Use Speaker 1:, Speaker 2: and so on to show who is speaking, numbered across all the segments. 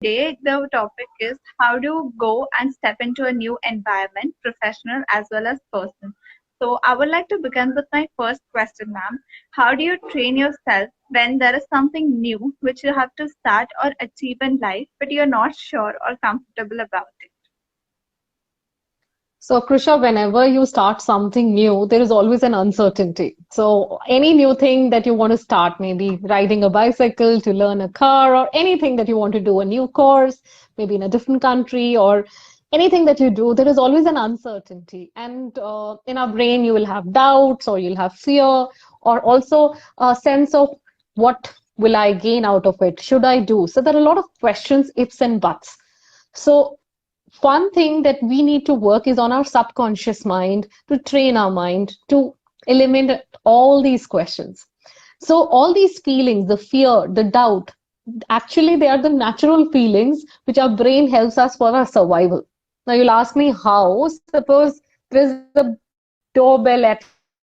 Speaker 1: Today, the topic is how to go and step into a new environment, professional as well as personal. So, I would like to begin with my first question, ma'am. How do you train yourself when there is something new which you have to start or achieve in life, but you're not sure or comfortable about it?
Speaker 2: So, Krisha, whenever you start something new, there is always an uncertainty. So, any new thing that you want to start, maybe riding a bicycle to learn a car, or anything that you want to do, a new course, maybe in a different country, or anything that you do, there is always an uncertainty. And in our brain, you will have doubts, or you'll have fear, or also a sense of what will I gain out of it? Should I do? So, there are a lot of questions, ifs, and buts. So, one thing that we need to work is on our subconscious mind to train our mind to eliminate all these questions. So, all these feelings, the fear, the doubt, actually, they are the natural feelings which our brain helps us for our survival. Now, you'll ask me how. Suppose there's a doorbell at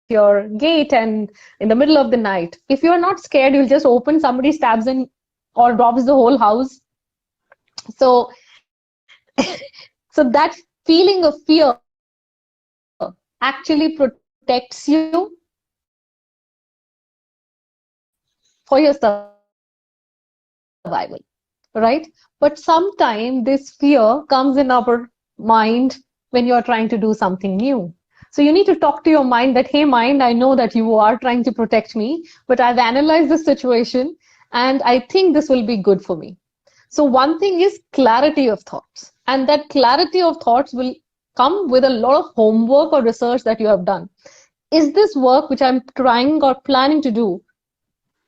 Speaker 2: your gate and in the middle of the night. If you're not scared, you'll just open, somebody stabs in or robs the whole house. So, so that feeling of fear actually protects you for your survival, right? But sometimes this fear comes in our mind when you are trying to do something new. So you need to talk to your mind that, hey, mind, I know that you are trying to protect me, but I've analyzed the situation and I think this will be good for me. So one thing is clarity of thoughts, and that clarity of thoughts will come with a lot of homework or research that you have done. Is this work which I'm trying or planning to do,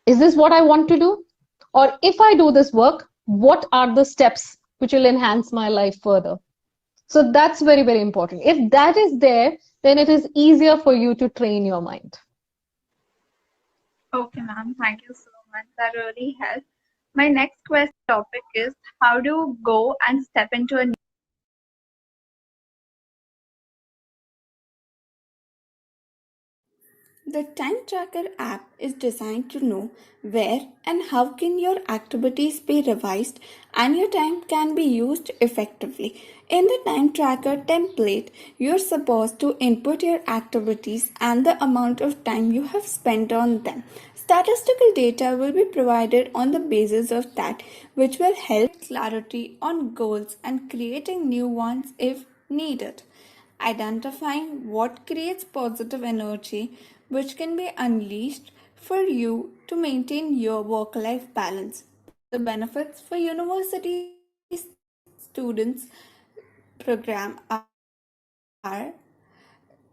Speaker 2: is this what I want to do? Or if I do this work, what are the steps which will enhance my life further? So that's very, very important. If that is there, then it is easier for you to train your mind.
Speaker 1: Okay, ma'am. Thank you so much. That really helps. My next question topic is how to go and step into a
Speaker 3: The time tracker app is designed to know where and how can your activities be revised and your time can be used effectively. In the time tracker template, you're supposed to input your activities and the amount of time you have spent on them. Statistical data will be provided on the basis of that, which will help clarity on goals and creating new ones if needed. Identifying what creates positive energy which can be unleashed for you to maintain your work life balance. The benefits for university students program are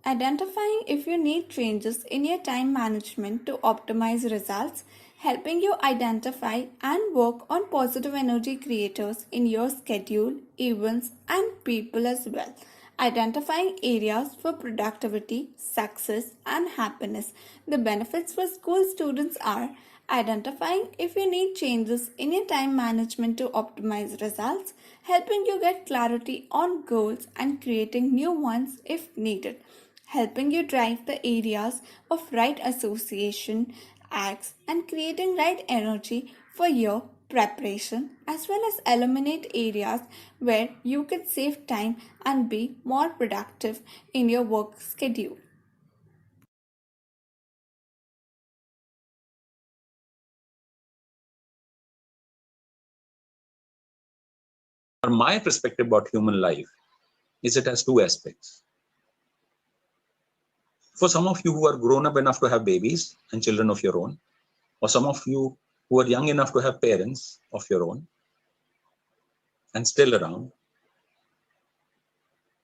Speaker 3: identifying if you need changes in your time management to optimize results, helping you identify and work on positive energy creators in your schedule, events, and people as well. Identifying areas for productivity, success, and happiness. The benefits for school students are identifying if you need changes in your time management to optimize results, helping you get clarity on goals and creating new ones if needed, helping you drive the areas of right association, acts, and creating right energy for your preparation, as well as eliminate areas where you can save time and be more productive in your work schedule.
Speaker 4: Or my perspective about human life is it has two aspects. For some of you who are grown up enough to have babies and children of your own, or some of you who are young enough to have parents of your own and still around.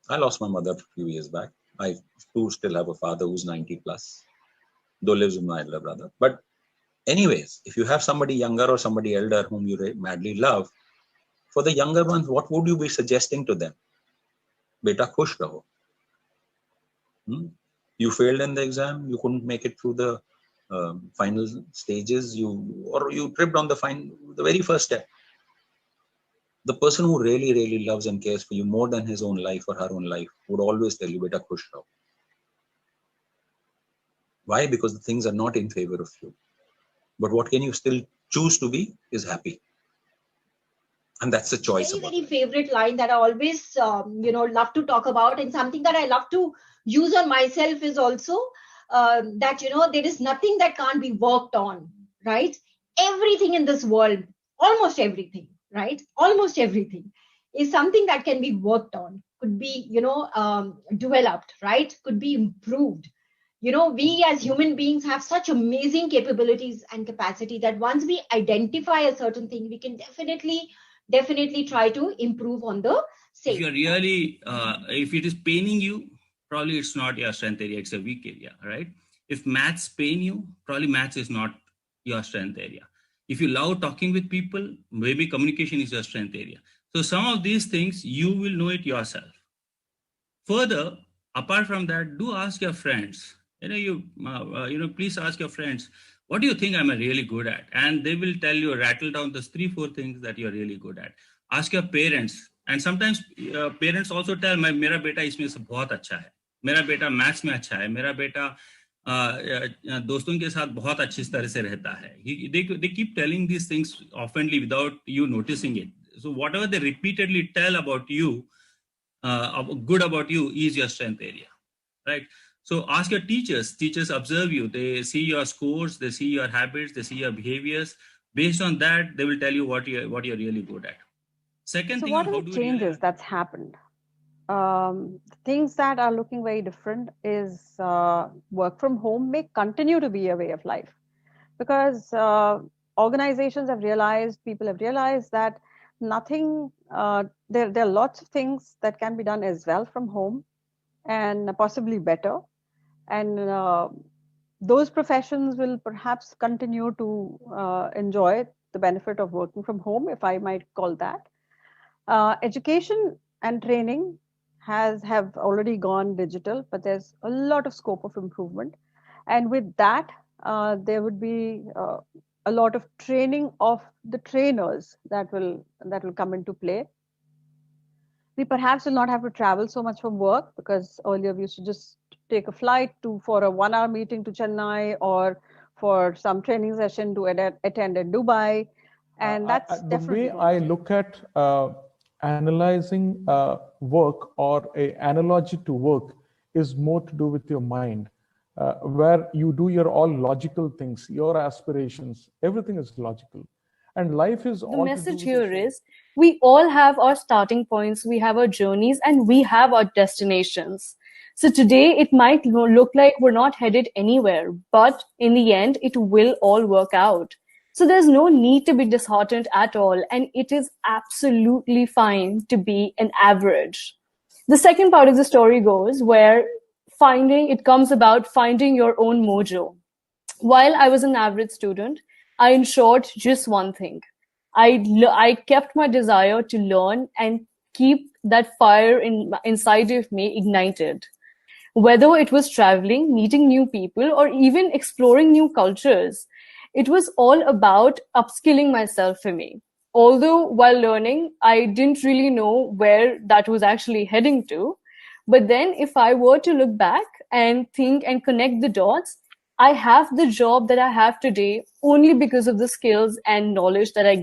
Speaker 4: I lost my mother a few years back. I too still have a father who's 90 plus, though lives with my elder brother. But anyways, if you have somebody younger or somebody elder whom you madly love, for the younger ones, what would you be suggesting to them? Beta khush raho. You failed in the exam, you couldn't make it through the final stages, you tripped on the very first step. The person who really, really loves and cares for you more than his own life or her own life would always tell you, beta khush raho. Why? Because the things are not in favor of you. But what can you still choose to be is happy. And that's the choice
Speaker 5: Very,
Speaker 4: about
Speaker 5: very
Speaker 4: life.
Speaker 5: favorite line that I always, love to talk about, and something that I love to use on myself is also that, there is nothing that can't be worked on, right? Everything in this world, almost everything, right? Almost everything is something that can be worked on, could be, developed, right? Could be improved. We as human beings have such amazing capabilities and capacity that once we identify a certain thing, we can definitely try to improve on the
Speaker 6: If
Speaker 5: same.
Speaker 6: you're really if it is paining you, probably it's not your strength area, it's a weak area, right? If maths pain you, probably maths is not your strength area. If you love talking with people, maybe communication is your strength area. So some of these things you will know it yourself. Further, apart from that, do ask your friends. Please ask your friends, what do you think I'm really good at? And they will tell you, rattle down those 3 4 things that you're really good at. Ask your parents, and sometimes parents also tell, my मेरा बेटा इसमें से बहुत अच्छा है, मेरा बेटा maths में अच्छा है, मेरा बेटा दोस्तों के साथ बहुत अच्छी तरह से रहता है. They keep telling these things oftenly without you noticing it. So whatever they repeatedly tell about you, good about you, is your strength area, right? So ask your teachers. Teachers observe you, they see your scores, they see your habits, they see your behaviors. Based on that, they will tell you what you're really good at. Second
Speaker 2: So
Speaker 6: thing
Speaker 2: what
Speaker 6: on
Speaker 2: are
Speaker 6: how
Speaker 2: the
Speaker 6: do we really
Speaker 2: changes that's happened? Things that are looking very different is work from home may continue to be a way of life, because organizations have realized, people have realized that nothing, there are lots of things that can be done as well from home and possibly better. And those professions will perhaps continue to enjoy the benefit of working from home, if I might call that. Education and training have already gone digital, but there's a lot of scope of improvement. And with that, there would be a lot of training of the trainers that will come into play. We perhaps will not have to travel so much from work, because earlier we used to just take a flight to for a 1 hour meeting to Chennai, or for some training session to attend in Dubai, and that's
Speaker 7: The
Speaker 2: definitely
Speaker 7: way
Speaker 2: going to
Speaker 7: I
Speaker 2: change.
Speaker 7: look at analyzing work, or a analogy to work, is more to do with your mind, where you do your all logical things, your aspirations, everything is logical. And life is
Speaker 8: The
Speaker 7: all to do
Speaker 8: message
Speaker 7: with the
Speaker 8: here
Speaker 7: soul.
Speaker 8: is we all have our starting points, we have our journeys, and we have our destinations. So today it might look like we're not headed anywhere, but in the end, it will all work out. So there's no need to be disheartened at all, and it is absolutely fine to be an average. The second part of the story goes where finding it comes about finding your own mojo. While I was an average student, I ensured just one thing. I kept my desire to learn and keep that fire inside of me ignited. Whether it was traveling, meeting new people, or even exploring new cultures, it was all about upskilling myself for me. Although while learning, I didn't really know where that was actually heading to. But then, if I were to look back and think and connect the dots, I have the job that I have today only because of the skills and knowledge that I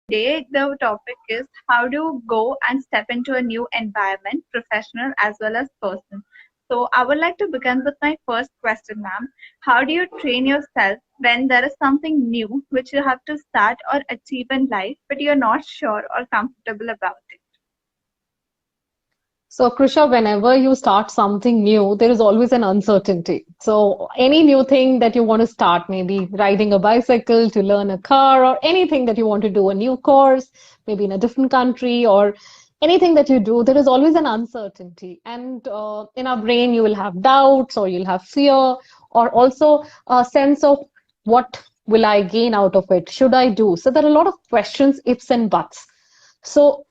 Speaker 1: Today, the topic is how to go and step into a new environment, professional as well as personal. So, I would like to begin with my first question, ma'am. How do you train yourself when there is something new which you have to start or achieve in life, but you're not sure or comfortable about it?
Speaker 2: So, Krisha, whenever you start something new, there is always an uncertainty. So, any new thing that you want to start, maybe riding a bicycle to learn a car, or anything that you want to do, a new course, maybe in a different country, or anything that you do, there is always an uncertainty. And in our brain, you will have doubts, or you'll have fear, or also a sense of what will I gain out of it? Should I do? So, there are a lot of questions, ifs, and buts. So,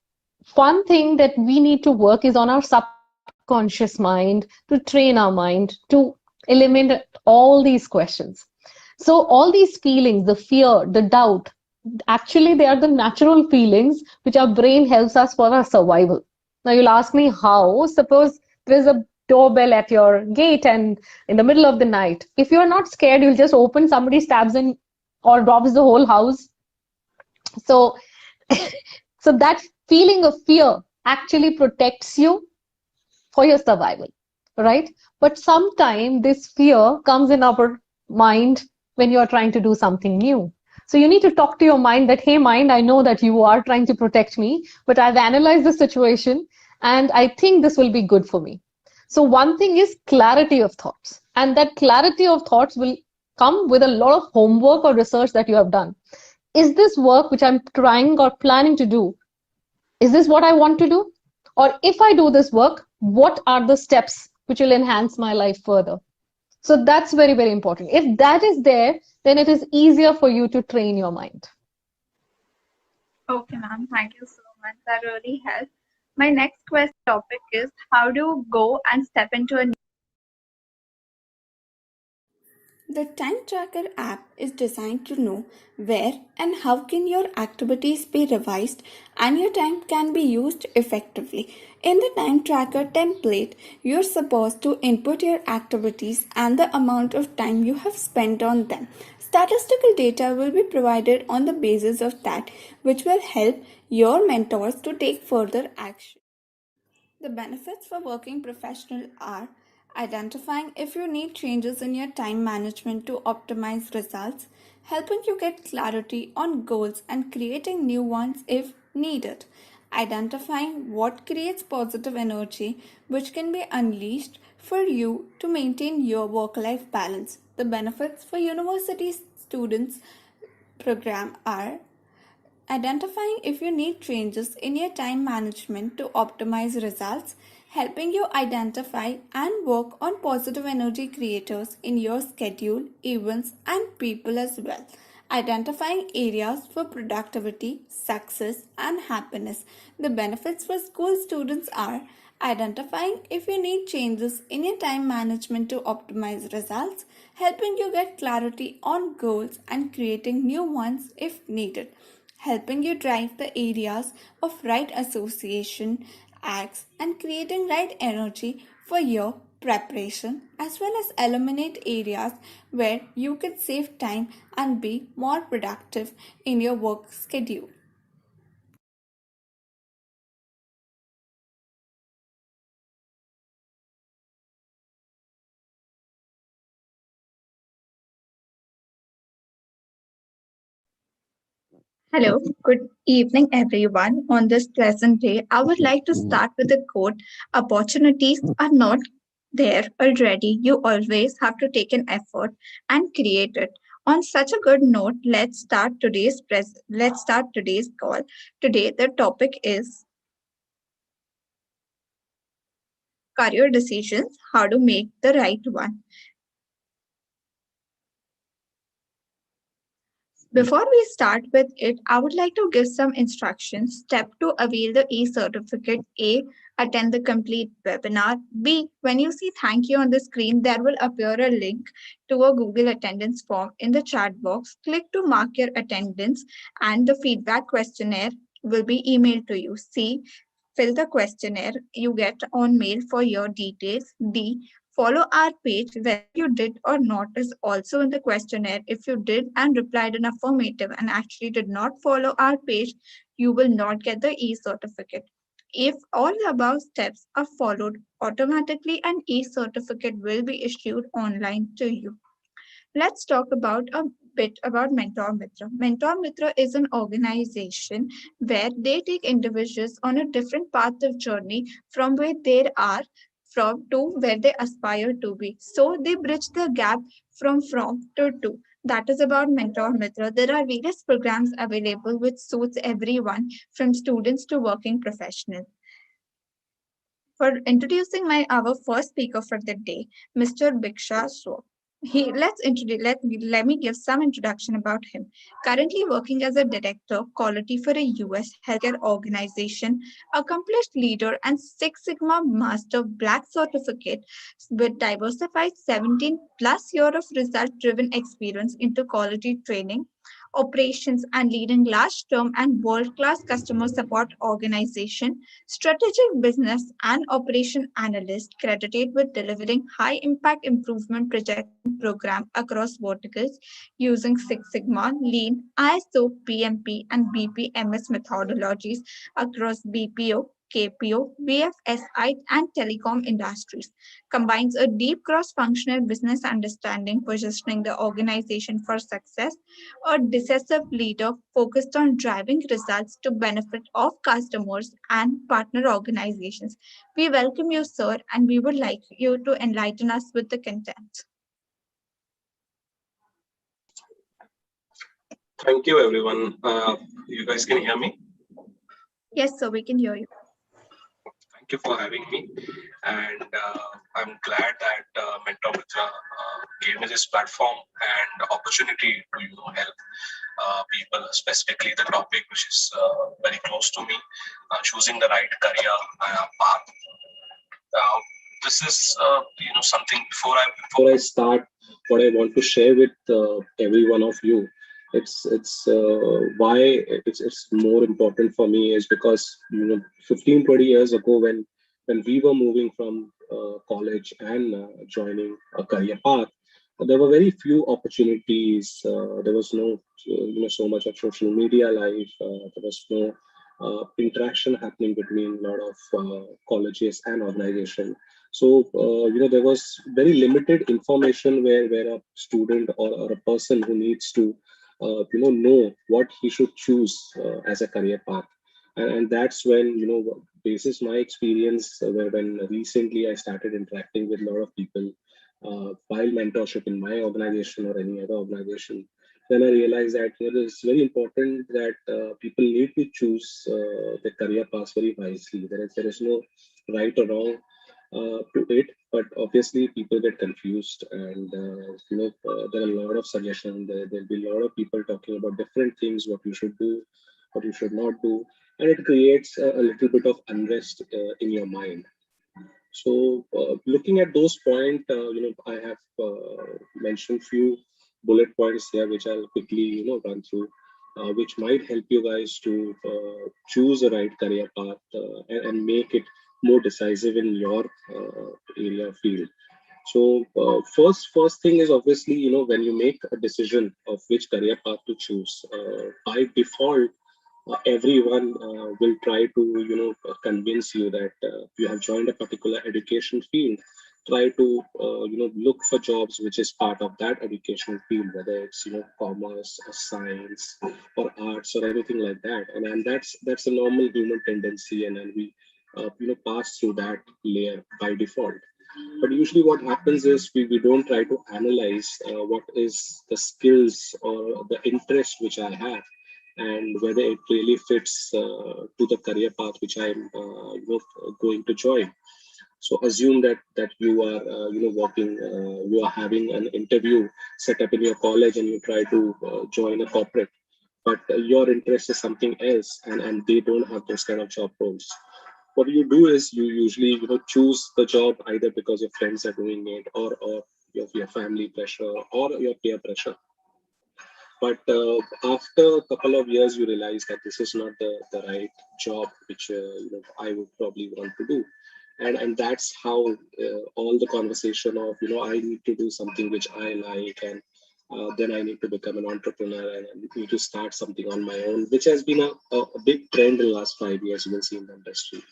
Speaker 2: one thing that we need to work is on our subconscious mind to train our mind to eliminate all these questions. So all these feelings, the fear, the doubt, actually they are the natural feelings which our brain helps us for our survival. Now you'll ask me how. Suppose there's a doorbell at your gate and in the middle of the night. If you're not scared, you'll just open, somebody stabs in or robs the whole house. So so that feeling of fear actually protects you for your survival, right? But sometimes this fear comes in our mind when you are trying to do something new. So you need to talk to your mind that, hey, mind, I know that you are trying to protect me, but I've analyzed the situation and I think this will be good for me. So one thing is clarity of thoughts, and that clarity of thoughts will come with a lot of homework or research that you have done. Is this work which I'm trying or planning to do, is this what I want to do? Or if I do this work, what are the steps which will enhance my life further? So that's very, very important. If that is there, then it is easier for you to train your mind.
Speaker 1: Okay, ma'am. Thank you so much. That really helps. My next question topic is how do you go and step into a
Speaker 3: The time tracker app is designed to know where and how can your activities be revised and your time can be used effectively. In the time tracker template, you're supposed to input your activities and the amount of time you have spent on them. Statistical data will be provided on the basis of that, which will help your mentors to take further action. The benefits for working professional are identifying if you need changes in your time management to optimize results, helping you get clarity on goals and creating new ones if needed, identifying what creates positive energy which can be unleashed for you to maintain your work life balance. The benefits for university students program are identifying if you need changes in your time management to optimize results, helping you identify and work on positive energy creators in your schedule, events, and people as well. Identifying areas for productivity, success, and happiness. The benefits for school students are identifying if you need changes in your time management to optimize results, helping you get clarity on goals, and creating new ones if needed, helping you drive the areas of right association, acts, and creating right energy for your preparation, as well as eliminate areas where you can save time and be more productive in your work schedule.
Speaker 1: Hello, good evening, everyone. On this pleasant day, I would like to start with a quote. Opportunities are not there already. You always have to take an effort and create it. On such a good note, let's start today's call. Today, the topic is career decisions, how to make the right one. Before we start with it, I would like to give some instructions. Step 2, avail the e-certificate. A, attend the complete webinar. B, when you see thank you on the screen, there will appear a link to a Google attendance form in the chat box. Click to mark your attendance and the feedback questionnaire will be emailed to you. C, fill the questionnaire you get on mail for your details. D, Follow our page whether you did or not is also in the questionnaire. If you did and replied in affirmative and actually did not follow our page, you will not get the e-certificate. If all the above steps are followed automatically, an e-certificate will be issued online to you. Let's talk about a bit about Mentor Mitra. Mentor Mitra is an organization where they take individuals on a different path of journey from where they are from to where they aspire to be. So they bridge the gap from to to. That is about Mentor Mitra. There are various programs available which suits everyone from students to working professionals. For introducing our first speaker for the day, Mr. Biksha So. Let me give some introduction about him. Currently working as a director quality for a US healthcare organization, accomplished leader and Six Sigma Master Black certificate with diversified 17 plus year of result driven experience into quality training, operations and leading large term and world class customer support organization, strategic business and operation analyst credited with delivering high impact improvement project and program across verticals using Six Sigma, Lean, ISO, PMP and BPMS methodologies across BPO, KPO, BFSI, and telecom industries. Combines a deep cross functional business understanding, positioning the organization for success, a decisive leader focused on driving results to benefit of customers and partner organizations. We welcome you, sir, and we would like you to enlighten us with the content.
Speaker 9: Thank you, everyone. You guys can hear me?
Speaker 1: Yes, sir, we can hear you.
Speaker 9: Thank you for having me. And I'm glad that Mentor Mitra gave me this platform and opportunity to help people, specifically the topic which is very close to me, choosing the right career path. Uh, this is something before I start what I want to share with every one of you. It's why it's more important for me is because 15-20 years ago when we were moving from college and joining a career path, there were very few opportunities. There was no so much of social media life. There was no interaction happening between a lot of colleges and organization. So there was very limited information where a student or a person who needs to know what he should choose as a career path. And that's when basis my experience, where when recently I started interacting with a lot of people while mentorship in my organization or any other organization, then I realized that it's very important that people need to choose their career path very wisely. There is no right or wrong to it, but obviously people get confused, and there are a lot of suggestions. There'll be a lot of people talking about different things, what you should do, what you should not do, and it creates a little bit of unrest in your mind. So looking at those points, I have mentioned few bullet points here, which I'll quickly run through, which might help you guys to choose the right career path and make it more decisive in your area of field. So first thing is obviously when you make a decision of which career path to choose, by default everyone will try to convince you that you have joined a particular education field, try to look for jobs which is part of that education field, whether it's commerce or science or arts or anything like that. And that's a normal human tendency, and then we pass through that layer by default. But usually what happens is we don't try to analyze what is the skills or the interest which I have, and whether it really fits to the career path which I'm going to join. So assume that you are working, you are having an interview set up in your college, and you try to join a corporate, but your interest is something else, and they don't have those kind of job roles. What you do is you usually choose the job either because your friends are doing it, or your family pressure or your peer pressure. But after a couple of years, you realize that this is not the right job which I would probably want to do. And that's how all the conversation of, I need to do something which I like, and then I need to become an entrepreneur, and I need to start something on my own, which has been a big trend in the last 5 years, you will see in the industry.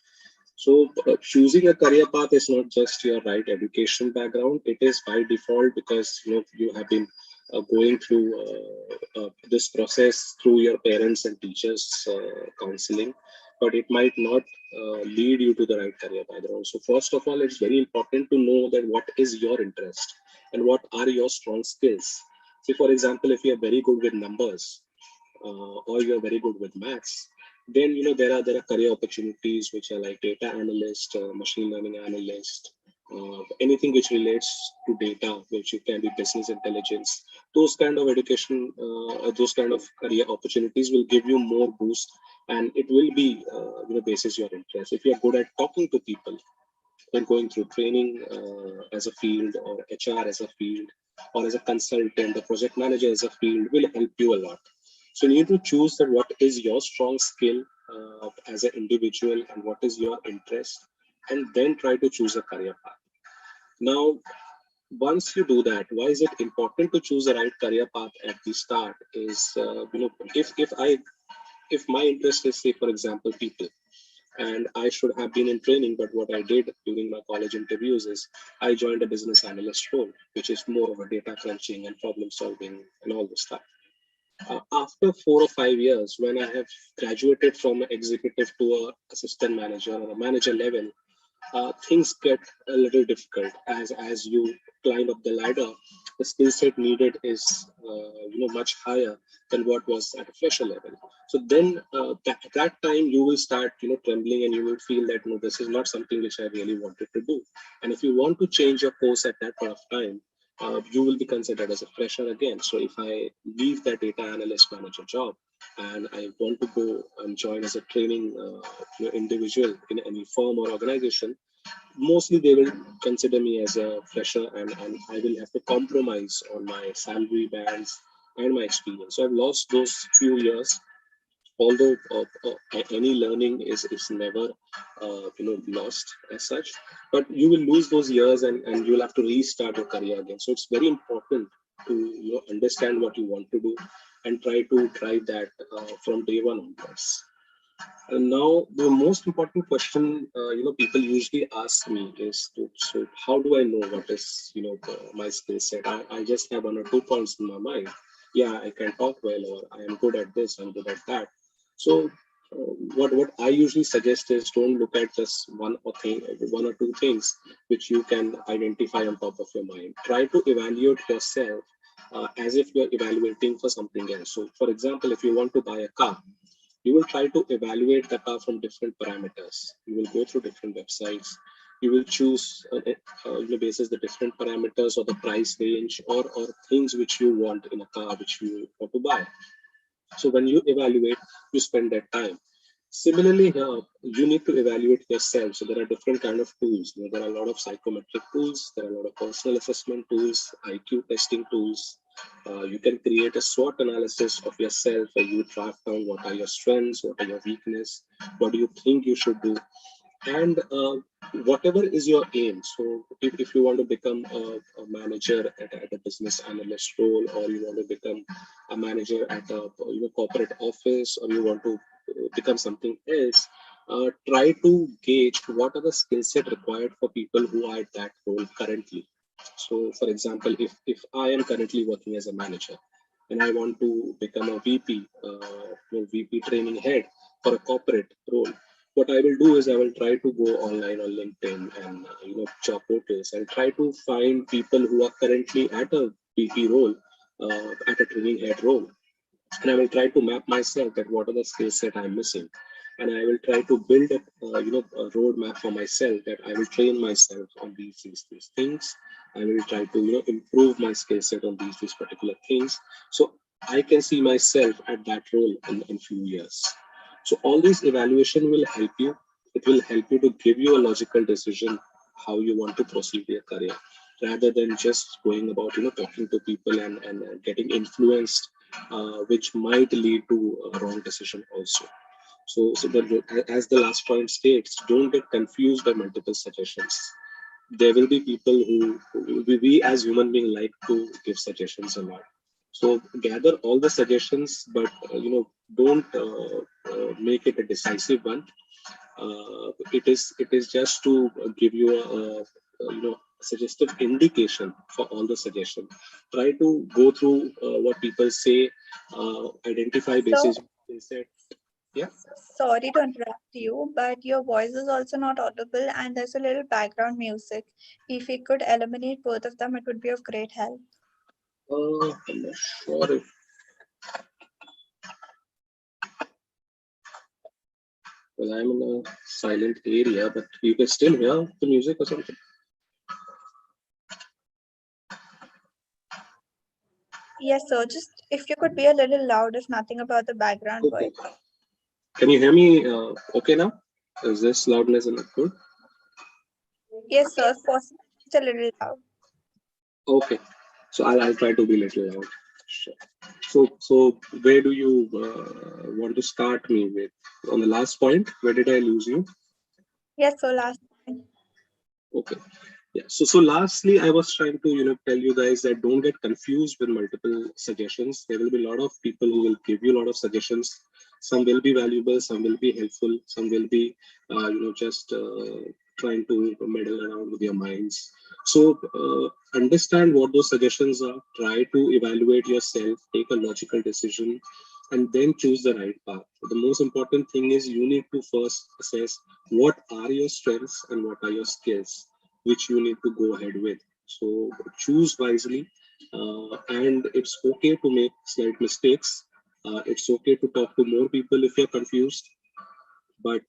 Speaker 9: So choosing a career path is not just your right education background. It is by default because you have been going through this process through your parents and teachers counseling, but it might not lead you to the right career background. So first of all, it's very important to know that what is your interest and what are your strong skills. See, for example, if you are very good with numbers, or you're very good with maths, then there are career opportunities which are like data analyst, machine learning analyst, anything which relates to data, which it can be business intelligence. Those kind of education, those kind of career opportunities will give you more boost, and it will be basis your interest. If you're good at talking to people, when going through training as a field, or HR as a field, or as a consultant, a project manager as a field, will help you a lot. So you need to choose that what is your strong skill as an individual and what is your interest, and then try to choose a career path. Now, once you do that, why is it important to choose the right career path at the start? Is if my interest is, say, for example, people, and I should have been in training, but what I did during my college interviews is I joined a business analyst role, which is more of a data crunching and problem solving and all this stuff. After 4 or 5 years, when I have graduated from executive to a assistant manager or a manager level, things get a little difficult as you climb up the ladder. The skill set needed is much higher than what was at a fresher level. So then at that time you will start trembling, and you will feel that no, this is not something which I really wanted to do. And if you want to change your course at that point of time, you will be considered as a fresher again. So if I leave that data analyst manager job and I want to go and join as a training individual in any firm or organization, mostly they will consider me as a fresher, and I will have to compromise on my salary bands and my experience. So I've lost those few years, although any learning is never lost as such, but you will lose those years, and you'll have to restart your career again. So it's very important to understand what you want to do and try to drive that from day one onwards. And now the most important question, people usually ask me is, so how do I know what is, my skill set? I just have 1 or 2 points in my mind. Yeah, I can talk well, or I am good at this, I'm good at that. So what I usually suggest is, don't look at just one or two things which you can identify on top of your mind. Try to evaluate yourself as if you're evaluating for something else. So for example, if you want to buy a car, you will try to evaluate the car from different parameters. You will go through different websites. You will choose basis the different parameters or the price range, or things which you want in a car which you want to buy. So when you evaluate, you spend that time. Similarly, you need to evaluate yourself. So there are different kind of tools. There are a lot of psychometric tools. There are a lot of personal assessment tools, IQ testing tools. You can create a SWOT analysis of yourself, where you draft down what are your strengths, what are your weaknesses, what do you think you should do, and whatever is your aim. So if you want to become a manager at a business analyst role, or you want to become a manager at a corporate office, or you want to become something else, try to gauge what are the skill set required for people who are at that role currently. So for example, if I am currently working as a manager and I want to become a VP, VP training head for a corporate role, what I will do is I will try to go online on LinkedIn and job portals, and try to find people who are currently at a VP role, at a training head role, and I will try to map myself that what are the skills that I'm missing, and I will try to build a roadmap for myself, that I will train myself on these things. I will try to improve my skill set on these particular things, so I can see myself at that role in few years. So all this evaluation will help you. It will help you to give you a logical decision how you want to proceed your career, rather than just going about talking to people and getting influenced, which might lead to a wrong decision also. As the last point states, don't get confused by multiple suggestions. There will be people who we as human beings like to give suggestions a lot. So gather all the suggestions, but don't make it a decisive one. It is just to give you a suggestive indication for all the suggestion. Try to go through what people say, identify basis.
Speaker 1: So,
Speaker 9: Yeah.
Speaker 1: sorry to interrupt you, but your voice is also not audible and there's a little background music. If you could eliminate both of them, it would be of great help.
Speaker 9: I'm not sure if well, I'm in a silent area, but you can still hear the music or something.
Speaker 1: Yes, sir. Just if you could be a little loud, if nothing about the background
Speaker 9: Okay.
Speaker 1: voice.
Speaker 9: Can you hear me okay now? Is this loudness enough? Good.
Speaker 1: Yes, sir. If possible, just a little loud.
Speaker 9: Okay. So I'll try to be a little loud. Sure. So where do you want to start me with? On the last point, where did I lose you?
Speaker 1: Yes, sir. Last time.
Speaker 9: Okay. Yeah. So lastly, I was trying to tell you guys that don't get confused with multiple suggestions. There will be a lot of people who will give you a lot of suggestions. Some will be valuable, some will be helpful, some will be just trying to meddle around with your minds. So understand what those suggestions are. Try to evaluate yourself, take a logical decision, and then choose the right path. The most important thing is you need to first assess what are your strengths and what are your skills which you need to go ahead with. So choose wisely, and it's okay to make slight mistakes. It's okay to talk to more people if you're confused, but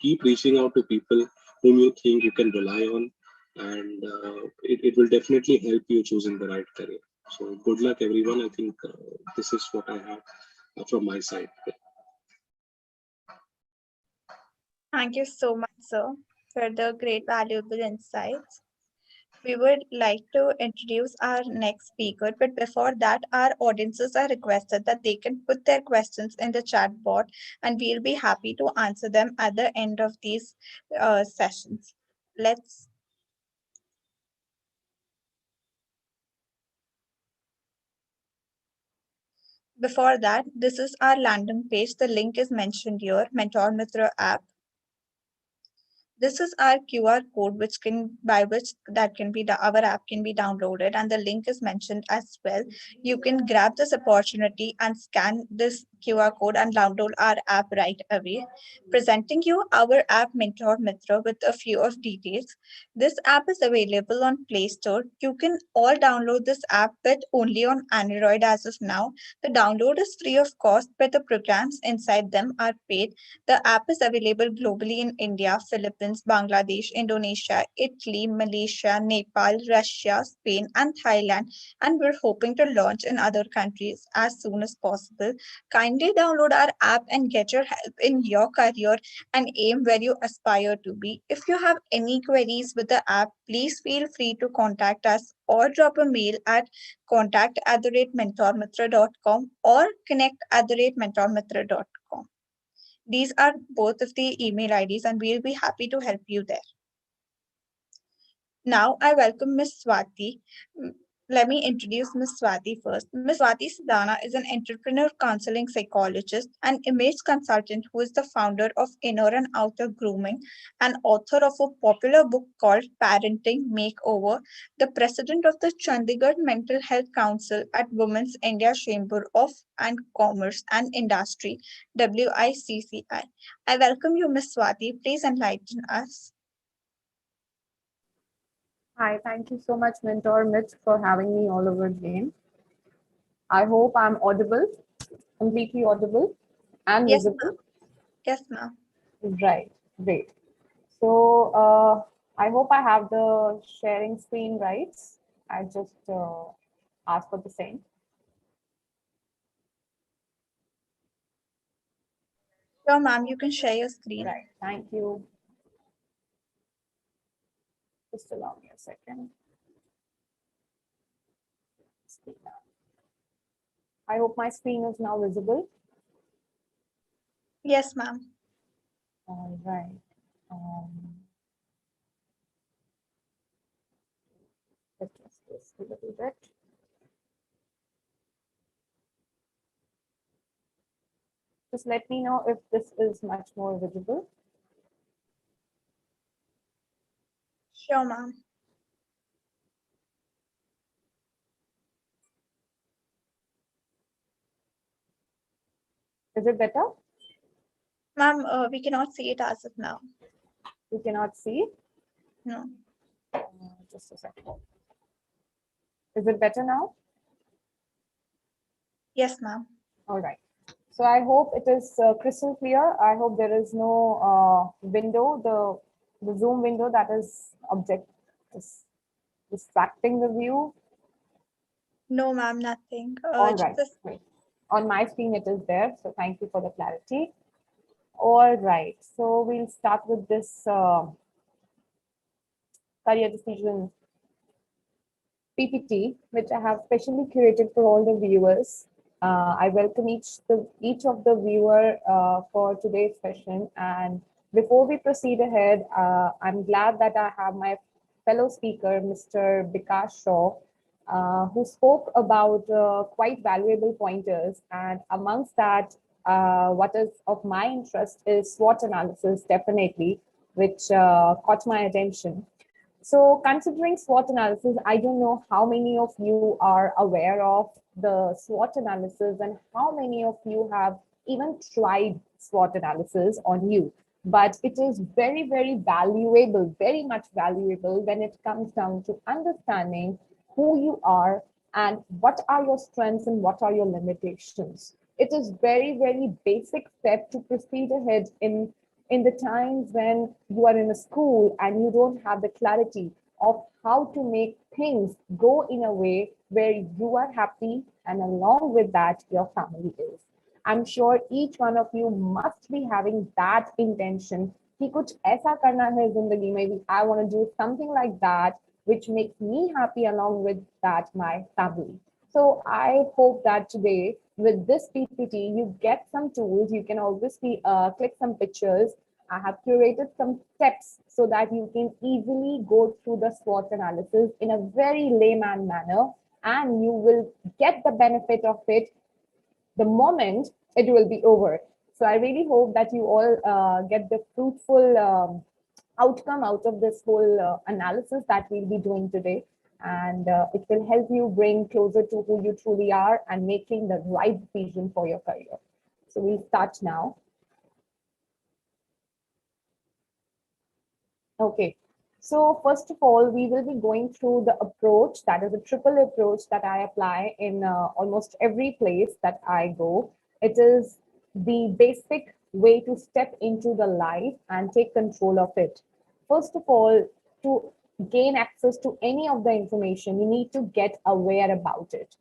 Speaker 9: keep reaching out to people whom you think you can rely on, and it will definitely help you choosing the right career. So good luck, everyone. I think this is what I have from my side.
Speaker 1: Thank you so much, sir, for the great valuable insights. We would like to introduce our next speaker, but before that, our audiences are requested that they can put their questions in the chat board and we'll be happy to answer them at the end of these sessions. Let's Before that, this is our landing page. The link is mentioned here, Mentor Mitra app. This is our QR code, by which our app can be downloaded, and the link is mentioned as well. You can grab this opportunity and scan this QR code and download our app right away. Presenting you our app Mentor Mitra with a few of details. This app is available on Play Store. You can all download this app, but only on Android as of now. The download is free of cost, but the programs inside them are paid. The app is available globally in India, Philippines, Bangladesh, Indonesia, Italy, Malaysia, Nepal, Russia, Spain, and Thailand. And we're hoping to launch in other countries as soon as possible. Kindly download our app and get your help in your career and aim where you aspire to be. If you have any queries with the app, please feel free to contact us or drop a mail at contact@mentormitra.com or connect@mentormitra.com. These are both of the email IDs and we'll be happy to help you there. Now I welcome Ms. Swati. Let me introduce Ms. Swati first. Ms. Swati Sidana is an entrepreneur counseling psychologist and image consultant who is the founder of Inner and Outer Grooming and author of a popular book called Parenting Makeover, the president of the Chandigarh Mental Health Council at Women's India Chamber of and Commerce and Industry, WICCI. I welcome you, Ms. Swati. Please enlighten us.
Speaker 10: Hi, thank you so much, Mentor Mitch, for having me all over again. I hope I'm audible, completely audible and
Speaker 1: Yes,
Speaker 10: visible.
Speaker 1: ma'am. Yes, ma'am.
Speaker 10: Right, great. So I hope I have the sharing screen rights. I just asked for the same.
Speaker 1: Sure, ma'am, you can share your screen.
Speaker 10: Right, thank you. Just allow me a second. I hope my screen is now visible.
Speaker 1: Yes, ma'am.
Speaker 10: All right. Um, let's just this a little bit. Just let me know if this is much more visible.
Speaker 1: Sure, ma'am.
Speaker 10: Is it better?
Speaker 1: Ma'am, we cannot see it as of now.
Speaker 10: You cannot see?
Speaker 1: No.
Speaker 10: Just a second. Is it better now?
Speaker 1: Yes, ma'am.
Speaker 10: All right. So I hope it is crystal clear. I hope there is no window, the zoom window that is distracting the view.
Speaker 1: No, ma'am, nothing.
Speaker 10: All right,
Speaker 1: Just
Speaker 10: great. On my screen it is there, so thank you for the clarity. All right, so we'll start with this career decision PPT, which I have specially curated for all the viewers. I welcome each of the viewer for today's session. And before we proceed ahead, I'm glad that I have my fellow speaker, Mr. Bikash Shaw, who spoke about quite valuable pointers. And amongst that, what is of my interest is SWOT analysis, definitely, which caught my attention. So, considering SWOT analysis, I don't know how many of you are aware of the SWOT analysis and how many of you have even tried SWOT analysis on you. But it is very, very valuable, very much valuable when it comes down to understanding who you are and what are your strengths and what are your limitations. It is very, very basic step to proceed ahead in the times when you are in a school and you don't have the clarity of how to make things go in a way where you are happy and along with that your family is. I'm sure each one of you must be having that intention कि कुछ ऐसा करना है जिंदगी में भी I want to do something like that which makes me happy along with that my family. So I hope that today with this PPT, you get some tools. You can obviously click some pictures. I have curated some steps so that you can easily go through the SWOT analysis in a very layman manner, and you will get the benefit of it the moment it will be over. So I really hope that you all get the fruitful outcome out of this whole analysis that we'll be doing today. And it will help you bring closer to who you truly are and making the right decision for your career. So we'll start now. Okay. So first of all, we will be going through the approach, that is a triple approach that I apply in almost every place that I go. It is the basic way to step into the life and take control of it. First of all, to gain access to any of the information, you need to get aware about it.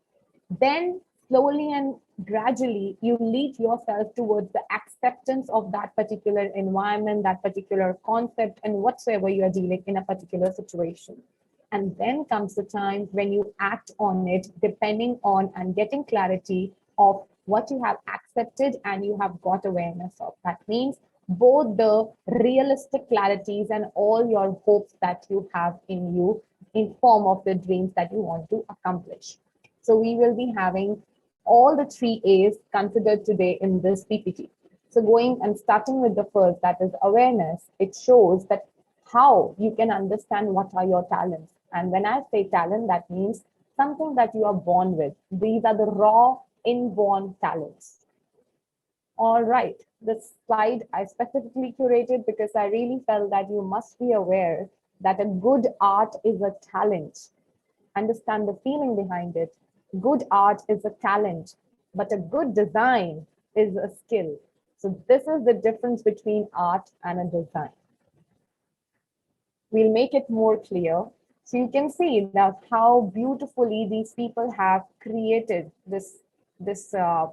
Speaker 10: Then slowly and gradually you lead yourself towards the acceptance of that particular environment, that particular concept, and whatsoever you are dealing in a particular situation. And then comes the time when you act on it, depending on and getting clarity of what you have accepted and you have got awareness of. That means both the realistic clarities and all your hopes that you have in you in form of the dreams that you want to accomplish. So we will be having all the three A's considered today in this PPT. So going and starting with the first, that is awareness, it shows that how you can understand what are your talents. And when I say talent, that means something that you are born with. These are the raw inborn talents. All right, this slide I specifically curated because I really felt that you must be aware that a good art is a talent. Understand the feeling behind it. Good art is a talent, but a good design is a skill. So this is the difference between art and a design. We'll make it more clear. So you can see that how beautifully these people have created this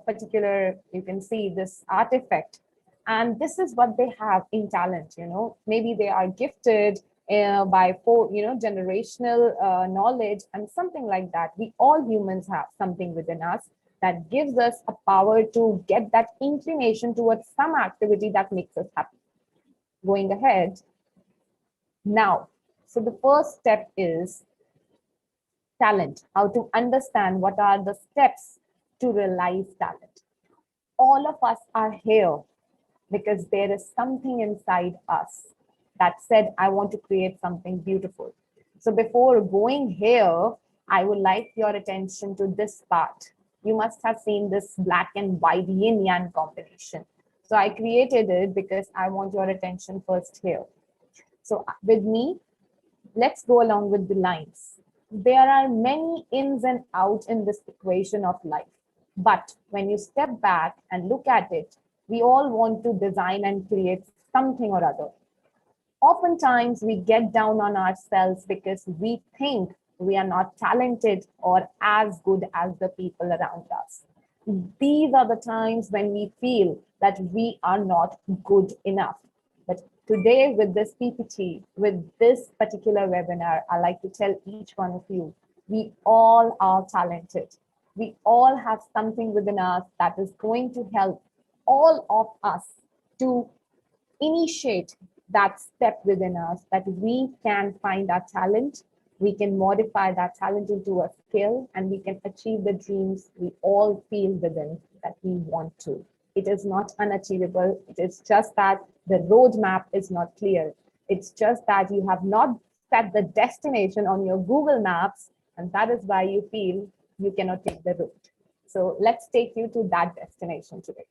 Speaker 10: particular, you can see this artifact. And this is what they have in talent, you know. Maybe they are gifted by generational knowledge and something like that. We all humans have something within us. that gives us a power to get that inclination towards some activity that makes us happy. Going ahead, now, so the first step is talent, how to understand what are the steps to realize talent. All of us are here because there is something inside us that said, I want to create something beautiful. So before going here, I would like your attention to this part. You must have seen this black and white yin yang combination. So I created it because I want your attention first here. So with me, let's go along with the lines. There are many ins and outs in this equation of life. But when you step back and look at it, we all want to design and create something or other. Oftentimes, we get down on ourselves because we think we are not talented or as good as the people around us. These are the times when we feel that we are not good enough. But today, with this PPT, with this particular webinar, I like to tell each one of you, we all are talented. We all have something within us that is going to help all of us to initiate that step within us, that we can find our talent, we can modify that talent into a skill, and we can achieve the dreams we all feel within that we want to. It is not unachievable. It is just that the roadmap is not clear. It's just that you have not set the destination on your Google Maps, and that is why you feel you cannot take the route. So let's take you to that destination today.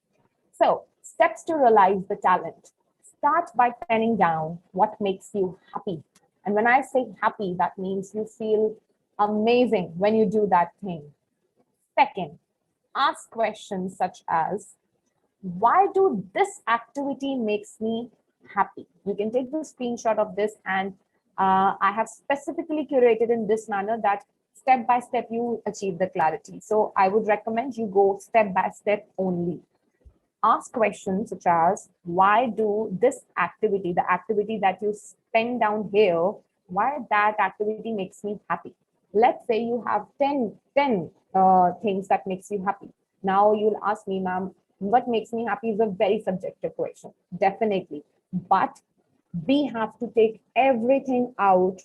Speaker 10: So, steps to realize the talent. Start by penning down what makes you happy. And when I say happy, that means you feel amazing when you do that thing. Second, ask questions such as, why do this activity makes me happy? You can take the screenshot of this, and I have specifically curated in this manner that step by step you achieve the clarity. So I would recommend you go step by step only. Ask questions such as, why do this activity, the activity that you spend down here, why that activity makes me happy? Let's say you have 10 things that makes you happy. Now you'll ask me, ma'am, what makes me happy is a very subjective question, definitely. But we have to take everything out,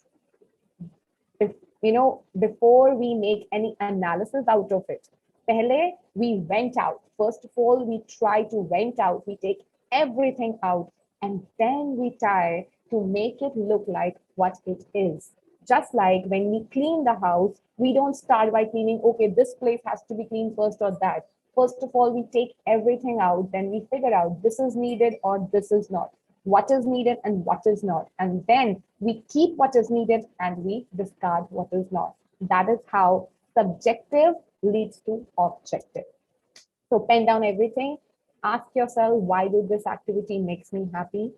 Speaker 10: before we make any analysis out of it. Pehle, we went out. First of all, we try to vent out. We take everything out, and then we try to make it look like what it is. Just like when we clean the house, we don't start by cleaning, okay, this place has to be cleaned first or that. First of all, we take everything out, then we figure out this is needed or this is not, what is needed and what is not. And then we keep what is needed and we discard what is not. That is how subjective leads to objective. So pen down everything. Ask yourself, why do this activity makes me happy?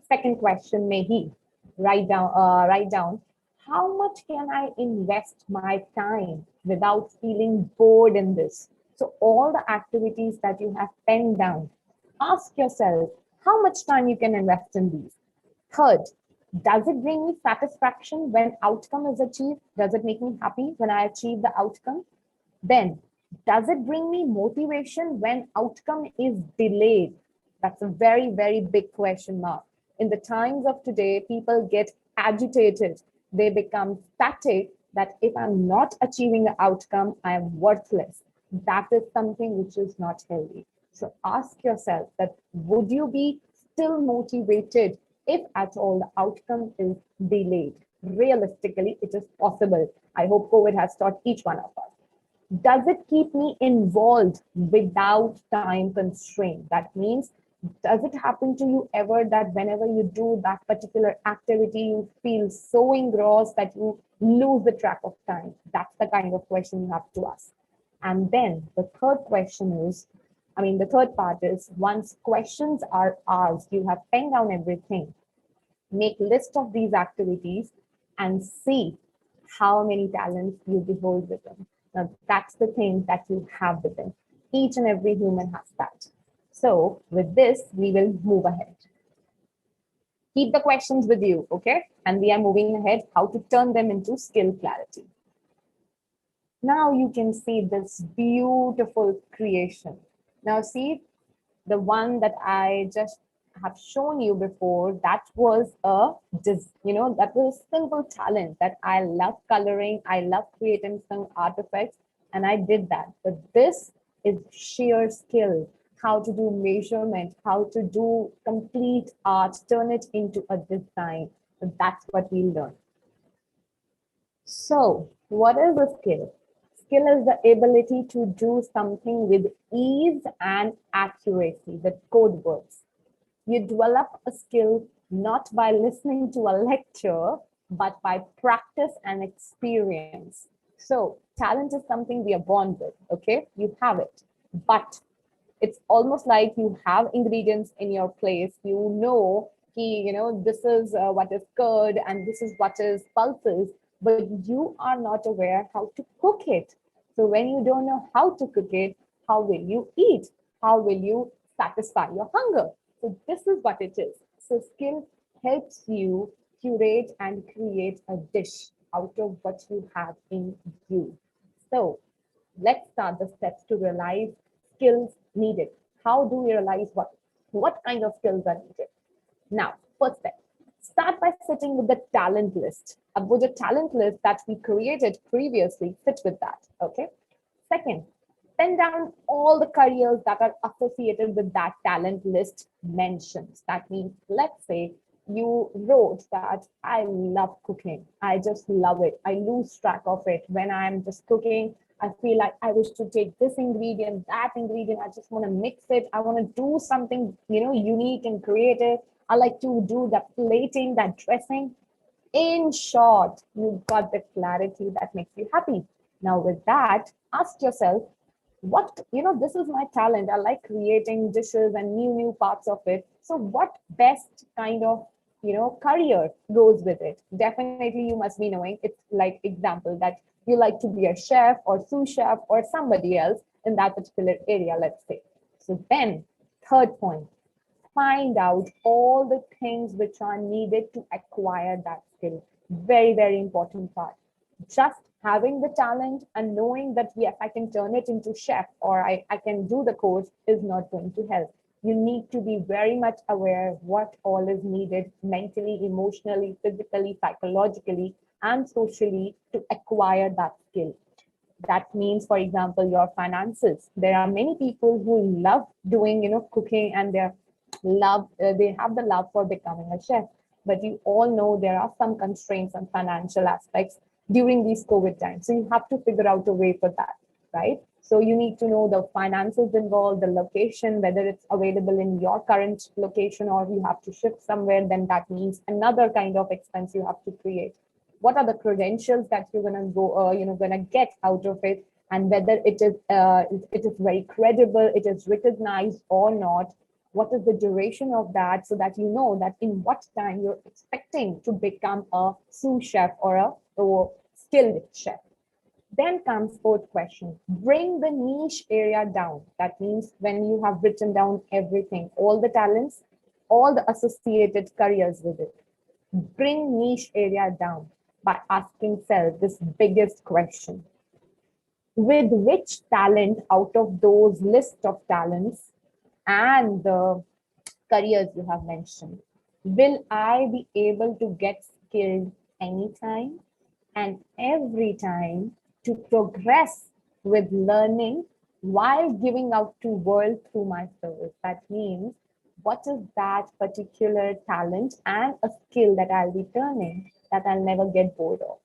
Speaker 10: Second question, maybe write down, how much can I invest my time without feeling bored in this? So all the activities that you have penned down, ask yourself how much time you can invest in these. Third, does it bring me satisfaction when outcome is achieved? Does it make me happy when I achieve the outcome? Then, does it bring me motivation when outcome is delayed? That's a very, very big question mark. In the times of today, people get agitated. They become static that if I'm not achieving the outcome, I am worthless. That is something which is not healthy. So ask yourself that, would you be still motivated if at all the outcome is delayed? Realistically, it is possible. I hope COVID has taught each one of us. Does it keep me involved without time constraint? That means, does it happen to you ever that whenever you do that particular activity, you feel so engrossed that you lose the track of time? That's the kind of question you have to ask. And then the third the third part is, once questions are asked, you have penned down everything, make list of these activities and see how many talents you behold within. Now, that's the thing that you have within. Each and every human has that. So with this, we will move ahead. Keep the questions with you, okay? And we are moving ahead, how to turn them into skill clarity. Now you can see this beautiful creation. Now see, the one that I just have shown you before, that was that was a simple talent that I love coloring, I love creating some artifacts, and I did that. But this is sheer skill, how to do measurement, how to do complete art, turn it into a design. So that's what we learn. So, what is a skill? Skill is the ability to do something with ease and accuracy, the code words. You develop a skill not by listening to a lecture, but by practice and experience. So, talent is something we are born with, okay? You have it. But it's almost like you have ingredients in your place. This is what is curd and this is what is pulses, but you are not aware how to cook it. So when you don't know how to cook it, how will you eat? How will you satisfy your hunger? So this is what it is. So skill helps you curate and create a dish out of what you have in you. So let's start the steps to realize skills needed. How do we realize what kind of skills are needed? Now, first step, start by sitting with the talent list. With the talent list that we created previously, sit with that, okay? Second, pen down all the careers that are associated with that talent list mentions. That means, let's say you wrote that I love cooking. I just love it. I lose track of it. When I'm just cooking, I feel like I wish to take this ingredient, that ingredient. I just want to mix it. I want to do something, unique and creative. I like to do that plating, that dressing. In short, you've got the clarity that makes you happy. Now, with that, ask yourself, this is my talent. I like creating dishes and new parts of it. So, what best kind of, career goes with it? Definitely, you must be knowing it's like example that you like to be a chef or sous chef or somebody else in that particular area, let's say. So, then, third point, find out all the things which are needed to acquire that skill. Very, very important part. Just having the talent and knowing that, yes, I can turn it into chef or I can do the course is not going to help. You need to be very much aware what all is needed mentally, emotionally, physically, psychologically, and socially to acquire that skill. That means, for example, your finances. There are many people who love doing, cooking, and they have the love for becoming a chef. But you all know there are some constraints on financial aspects during these COVID times. So you have to figure out a way for that, right? So you need to know the finances involved, the location, whether it's available in your current location or you have to shift somewhere, then that means another kind of expense you have to create. What are the credentials that you're gonna get out of it, and whether it is very credible, it is recognized or not. What is the duration of that, so that you know that in what time you're expecting to become a sous chef or a skilled chef. Then comes fourth question, bring the niche area down. That means when you have written down everything, all the talents, all the associated careers with it, bring niche area down by asking self this biggest question. With which talent out of those list of talents and the careers you have mentioned, will I be able to get skilled anytime and every time to progress with learning while giving out to world through my service? That means, what is that particular talent and a skill that I'll be turning that I'll never get bored of?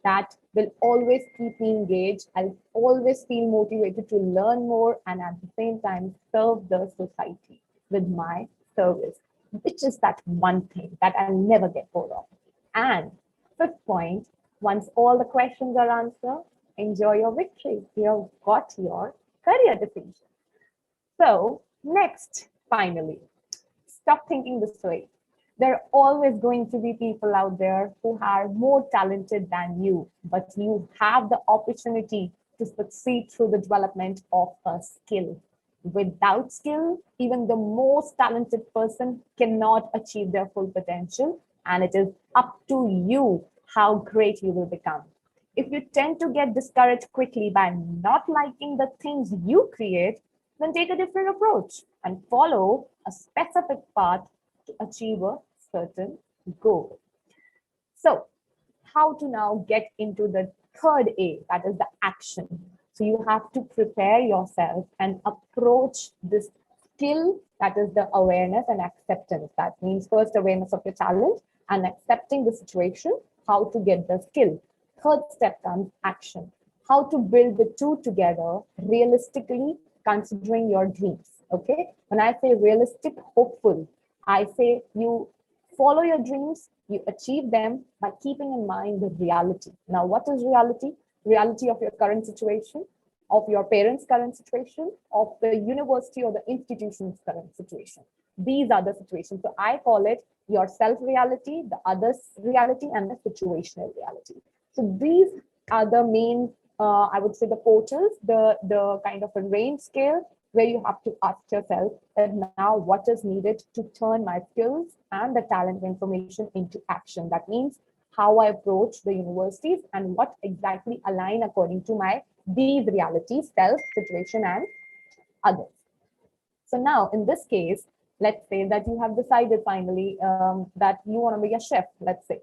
Speaker 10: That will always keep me engaged. I'll always feel motivated to learn more and at the same time serve the society with my service, which is that one thing that I'll never get bored of. And fifth point, once all the questions are answered, enjoy your victory. You've got your career decision. So, next, finally, stop thinking this way. There are always going to be people out there who are more talented than you, but you have the opportunity to succeed through the development of a skill. Without skill, even the most talented person cannot achieve their full potential, and it is up to you how great you will become. If you tend to get discouraged quickly by not liking the things you create, then take a different approach and follow a specific path to achieve a certain goal. So, how to now get into the third A, that is the action. So, you have to prepare yourself and approach this skill, that is the awareness and acceptance. That means first awareness of your talent and accepting the situation, how to get the skill. Third step comes action. How to build the two together realistically, considering your dreams. Okay. When I say realistic, hopeful, I say you follow your dreams, you achieve them by keeping in mind the reality. Now, what is reality? Reality of your current situation, of your parents' current situation, of the university or the institution's current situation. These are the situations. So I call it your self-reality, the other's reality, and the situational reality. So these are the main, I would say, the portals, the kind of a range scale where you have to ask yourself that now what is needed to turn my skills and the talent information into action. That means how I approach the universities and what exactly align according to my these realities, self, situation, and others. So now in this case, let's say that you have decided finally that you want to be a chef, let's say.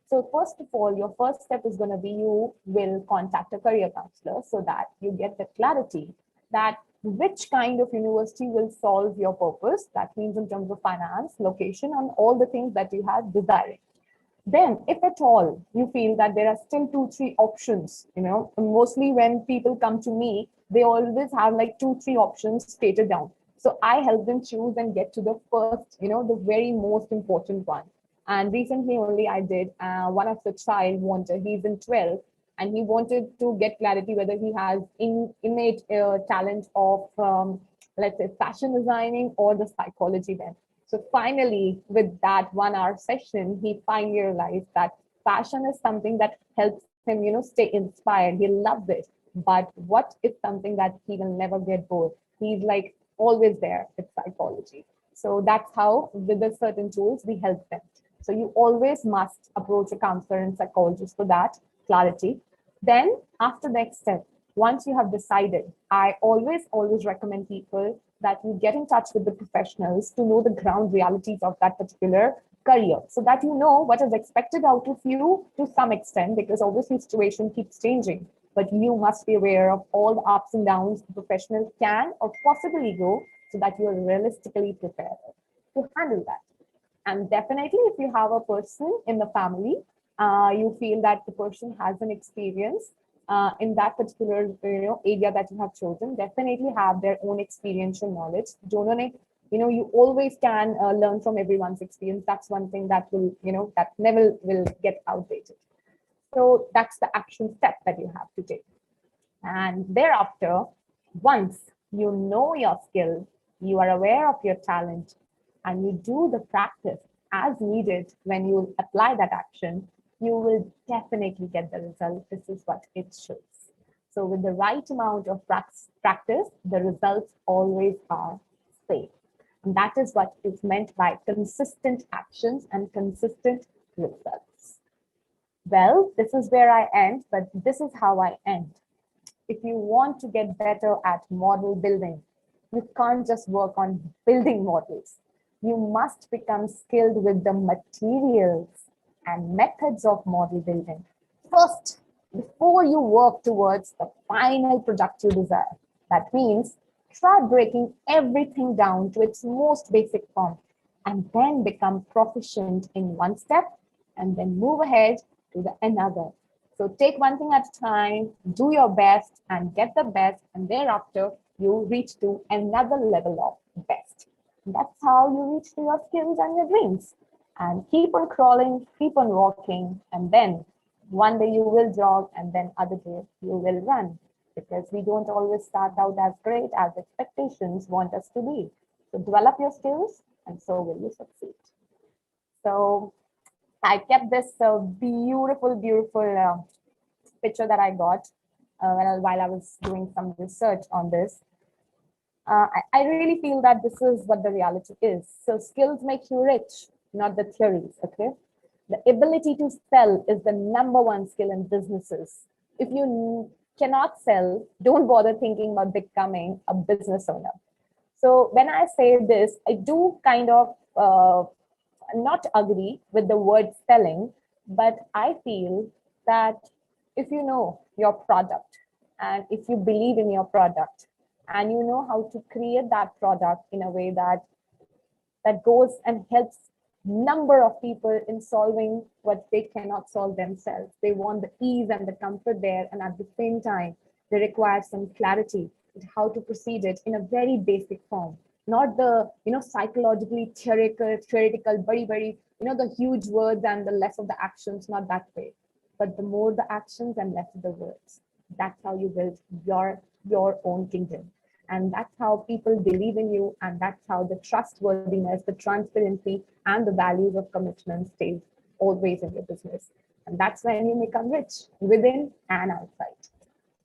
Speaker 10: So first of all, your first step is going to be you will contact a career counselor so that you get the clarity that which kind of university will solve your purpose. That means in terms of finance, location, and all the things that you have desiring. Then, if at all you feel that there are still 2, 3 options, mostly when people come to me, they always have like 2, 3 options stated down. So I help them choose and get to the first, the very most important one. And recently only I did one of the child wanted, he's in 12, and he wanted to get clarity whether he has innate talent of, let's say, fashion designing or the psychology then. So finally, with that 1 hour session, he finally realized that fashion is something that helps him, stay inspired. He loves it. But what is something that he will never get bored? He's like always there. It's psychology. So that's how, with the certain tools, we help them. So you always must approach a counselor and psychologist for that clarity. Then after the next step, once you have decided, I always recommend people that you get in touch with the professionals to know the ground realities of that particular career so that you know what is expected out of you to some extent, because obviously situation keeps changing, but you must be aware of all the ups and downs the professional can or possibly go so that you are realistically prepared to handle that. And definitely, if you have a person in the family, you feel that the person has an experience in that particular area that you have chosen, definitely have their own experiential knowledge. Don't want to, you always can learn from everyone's experience. That's one thing that will, that never will get outdated. So that's the action step that you have to take. And thereafter, once you know your skill, you are aware of your talent, and you do the practice as needed when you apply that action, you will definitely get the result. This is what it shows. So with the right amount of practice, the results always are same. And that is what is meant by consistent actions and consistent results. Well, this is where I end, but this is how I end. If you want to get better at model building, you can't just work on building models. You must become skilled with the materials and methods of model building first, before you work towards the final product you desire. That means try breaking everything down to its most basic form and then become proficient in one step and then move ahead to the another. So take one thing at a time, do your best and get the best, and thereafter you reach to another level of best. And that's how you reach to your skills and your dreams. And keep on crawling, keep on walking, and then one day you will jog, and then other day you will run. Because we don't always start out as great as expectations want us to be. So develop your skills, and so will you succeed. So I kept this beautiful picture that I got while I was doing some research on this. I really feel that this is what the reality is. So skills make you rich, not the theories, okay? The ability to sell is the #1 skill in businesses. if you cannot sell, don't bother thinking about becoming a business owner. So when I say this, I do kind of not agree with the word selling, but I feel that if you know your product and if you believe in your product and you know how to create that product in a way that goes and helps number of people in solving what they cannot solve themselves. They want the ease and the comfort there, and at the same time, they require some clarity with how to proceed it in a very basic form, not the psychologically theoretical, very the huge words and the less of the actions, not that way, but the more the actions and less of the words. That's how you build your own kingdom. And that's how people believe in you, and that's how the trustworthiness, the transparency, and the values of commitment stays always in your business. And that's when you become rich within and outside.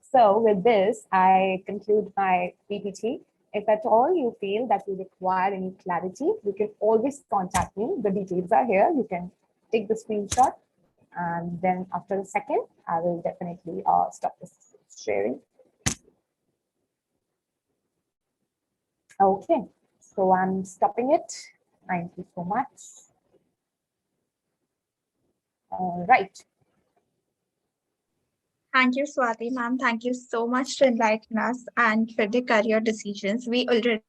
Speaker 10: So with this, I conclude my PPT. If at all you feel that you require any clarity, you can always contact me. The details are here. You can take the screenshot, and then after a second, I will definitely stop this sharing. Okay, so I'm stopping it. Thank you so much. All right.
Speaker 1: Thank you, Swati ma'am. Thank you so much to enlighten us and for the career decisions. We already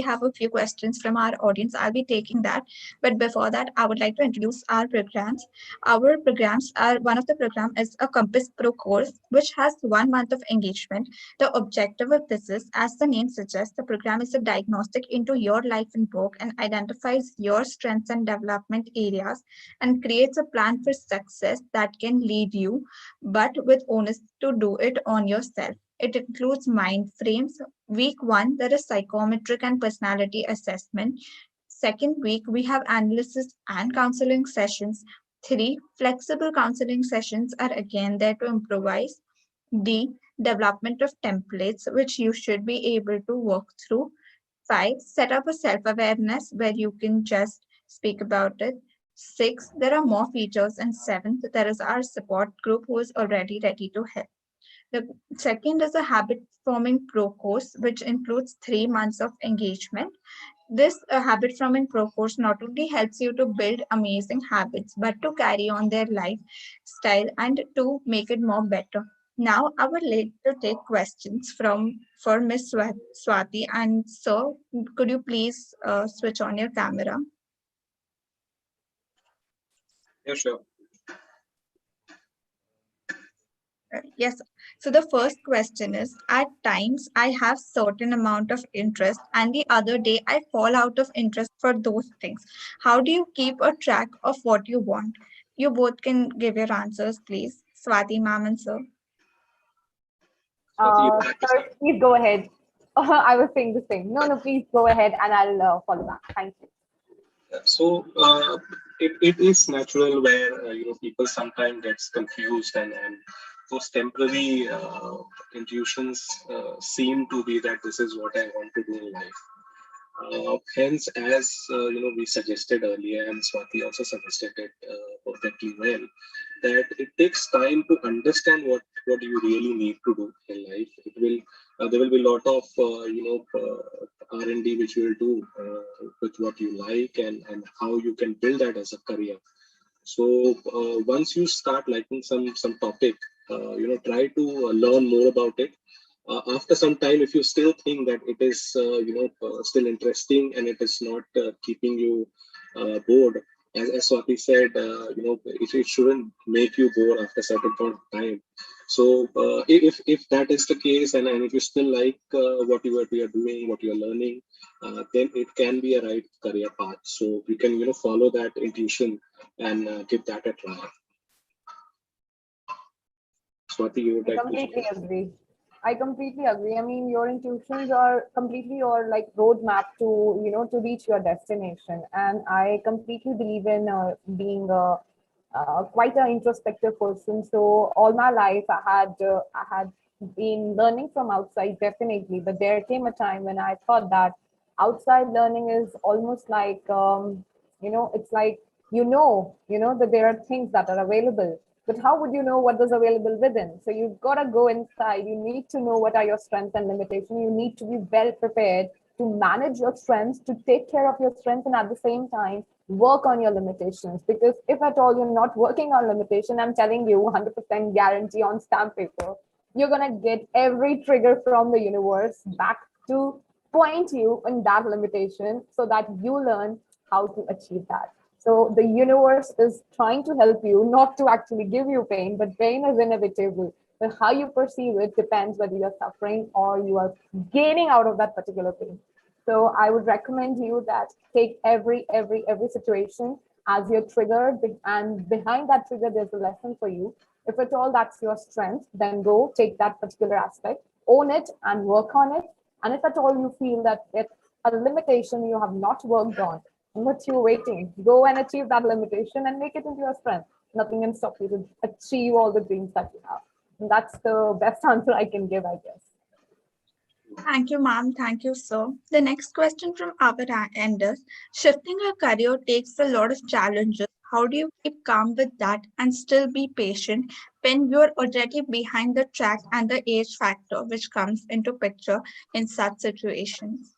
Speaker 1: have a few questions from our audience. I'll be taking that. But before that, I would like to introduce our programs. Our programs are one of the program is a Compass Pro course, which has 1 month of engagement. The objective of this is, as the name suggests, the program is a diagnostic into your life and work and identifies your strengths and development areas and creates a plan for success that can lead you, but with honest to do it on yourself. It includes mind frames. Week 1, there is psychometric and personality assessment. Second week, we have analysis and counseling sessions. 3, flexible counseling sessions are again there to improvise. D, development of templates, which you should be able to work through. 5, set up a self awareness where you can just speak about it. 6, there are more features. And 7th, there is our support group who is already ready to help. The second is a habit forming pro course, which includes 3 months of engagement. This habit forming pro course not only helps you to build amazing habits, but to carry on their lifestyle and to make it more better. Now, I would like to take questions from for Miss Swati. And so, could you please switch on your camera?
Speaker 9: Yeah, sure.
Speaker 1: Yes. So the first question is, at times I have certain amount of interest and the other day I fall out of interest for those things. How do you keep a track of what you want? You both can give your answers, please. Swati ma'am and sir.
Speaker 9: Swati, you'd like to
Speaker 10: Sir,
Speaker 9: start?
Speaker 10: please go ahead. I was saying the same. No, please go ahead and I'll follow back. Thank you.
Speaker 9: So it is natural where people sometimes gets confused, and those temporary intuitions seem to be that this is what I want to do in life. Hence, as we suggested earlier, and Swati also suggested it perfectly well, that it takes time to understand what you really need to do in life. It will there will be a lot of R&D which you will do with what you like, and how you can build that as a career. So once you start liking some topic, try to learn more about it. After some time, if you still think that it is still interesting and it is not keeping you bored, as Swati said, it shouldn't make you bored after a certain point of time. So if that is the case, and if you still like what you are doing, what you are learning, then it can be a right career path. So you can follow that intuition and give that a try. Swati, you would
Speaker 10: I
Speaker 9: like to
Speaker 10: completely
Speaker 9: share?
Speaker 10: agree. I completely agree. I mean, your intuitions are completely your like roadmap to to reach your destination. And I completely believe in being quite an introspective person. So all my life, I had been learning from outside definitely, but there came a time when I thought that outside learning is almost like it's like you know that there are things that are available, but how would you know what is available within? So you've got to go inside. You need to know what are your strengths and limitations. You need to be well prepared to manage your strengths, to take care of your strengths, and at the same time work on your limitations. Because if at all you're not working on limitation, I'm telling you 100% guarantee on stamp paper, you're going to get every trigger from the universe back to point you in that limitation so that you learn how to achieve that. So the universe is trying to help you, not to actually give you pain, but pain is inevitable. But how you perceive it depends whether you're suffering or you are gaining out of that particular pain. So I would recommend you that take every situation as your trigger, and behind that trigger, there's a lesson for you. If at all that's your strength, then go take that particular aspect, own it, and work on it. And if at all you feel that it's a limitation you have not worked on, what you're waiting, go and achieve that limitation and make it into your strength. Nothing can stop you to achieve all the dreams that you have. And that's the best answer I can give, I guess.
Speaker 1: Thank you, ma'am. Thank you, sir. The next question from our end is, shifting a career takes a lot of challenges. How do you keep calm with that and still be patient when you're already behind the track and the age factor which comes into picture in such situations?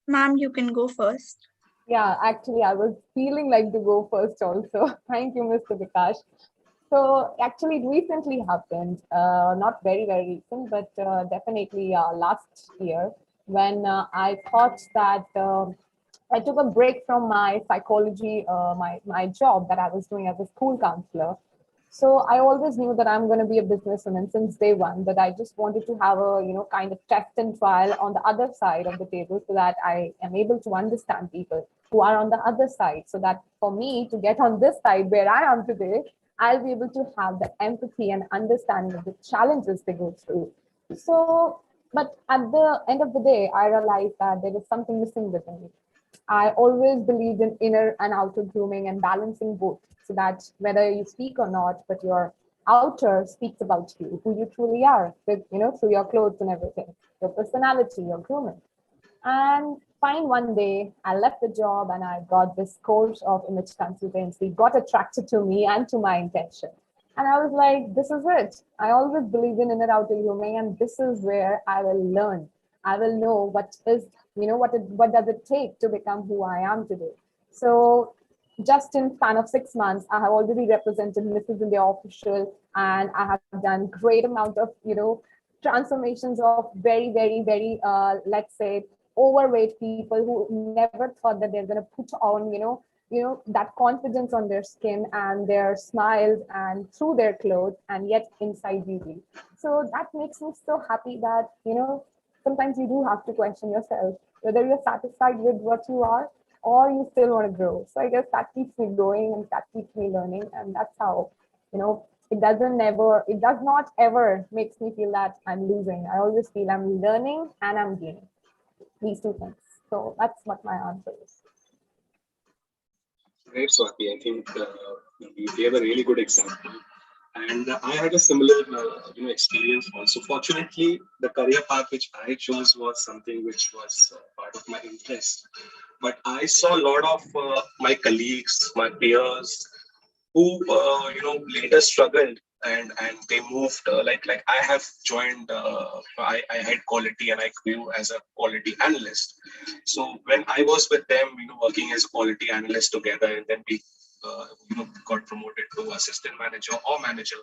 Speaker 1: Ma'am, you can go first.
Speaker 10: Yeah, actually, I was feeling like to go first also. Thank you, Mr. Vikash. So actually, it recently happened, not very recent, but definitely last year, when I thought that I took a break from my psychology, my job that I was doing as a school counselor. So I always knew that I'm going to be a businesswoman since day one, but I just wanted to have a, kind of test and trial on the other side of the table so that I am able to understand people who are on the other side, so that for me to get on this side where I am today, I'll be able to have the empathy and understanding of the challenges they go through. So, but at the end of the day, I realized that there is something missing within me. I always believed in inner and outer grooming and balancing both, so that whether you speak or not, but your outer speaks about you, who you truly are, with through your clothes and everything, your personality, your grooming. And fine, one day I left the job and I got this course of image consultancy, got attracted to me and to my intention. And I was like, this is it. I always believed in inner outer grooming, and this is where I will learn. I will know what is, what does it take to become who I am today. So just in span of 6 months, I have already represented Mrs. India official, and I have done great amount of, transformations of very, let's say, overweight people who never thought that they're going to put on that confidence on their skin and their smiles and through their clothes, and yet inside beauty. So that makes me so happy that sometimes you do have to question yourself whether you're satisfied with what you are or you still want to grow. So I guess that keeps me going and that keeps me learning, and that's how it does not ever makes me feel that I'm losing. I always feel I'm learning and I'm gaining, these two things. So that's what my answer is.
Speaker 9: Right, Swati. I think you gave a really good example, and I had a similar, experience also. Fortunately, the career path which I chose was something which was part of my interest. But I saw a lot of my colleagues, my peers, who later struggled and they moved like I have joined I had quality and I grew as a quality analyst. So when I was with them, working as a quality analyst together, and then we got promoted to assistant manager or manager.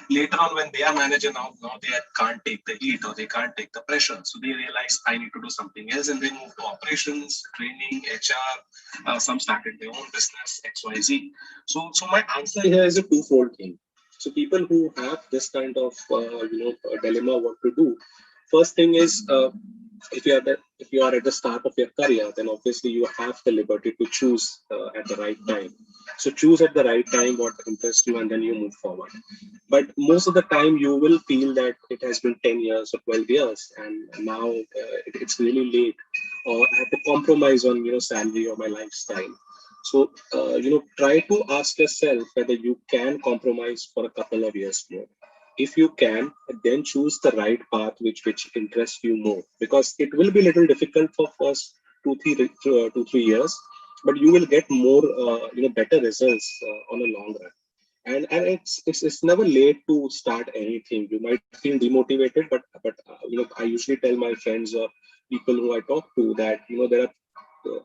Speaker 9: Later on, when they are manager now they can't take the heat or they can't take the pressure. So they realize I need to do something else, and they move to operations, training, HR. Some started their own business, XYZ. So my answer here is a twofold thing. So people who have this kind of dilemma what to do. First thing is if you are at the start of your career, then obviously you have the liberty to choose at the right time. So choose at the right time what interests you, and then you move forward. But most of the time, you will feel that it has been 10 years or 12 years, and now it's really late, or I have to compromise on salary or my lifestyle. So try to ask yourself whether you can compromise for a couple of years more. If you can, then choose the right path which interests you more, because it will be a little difficult for first 2 3 years, but you will get more better results on a long run. And it's never late to start anything. You might feel demotivated, but I usually tell my friends or people who I talk to that there are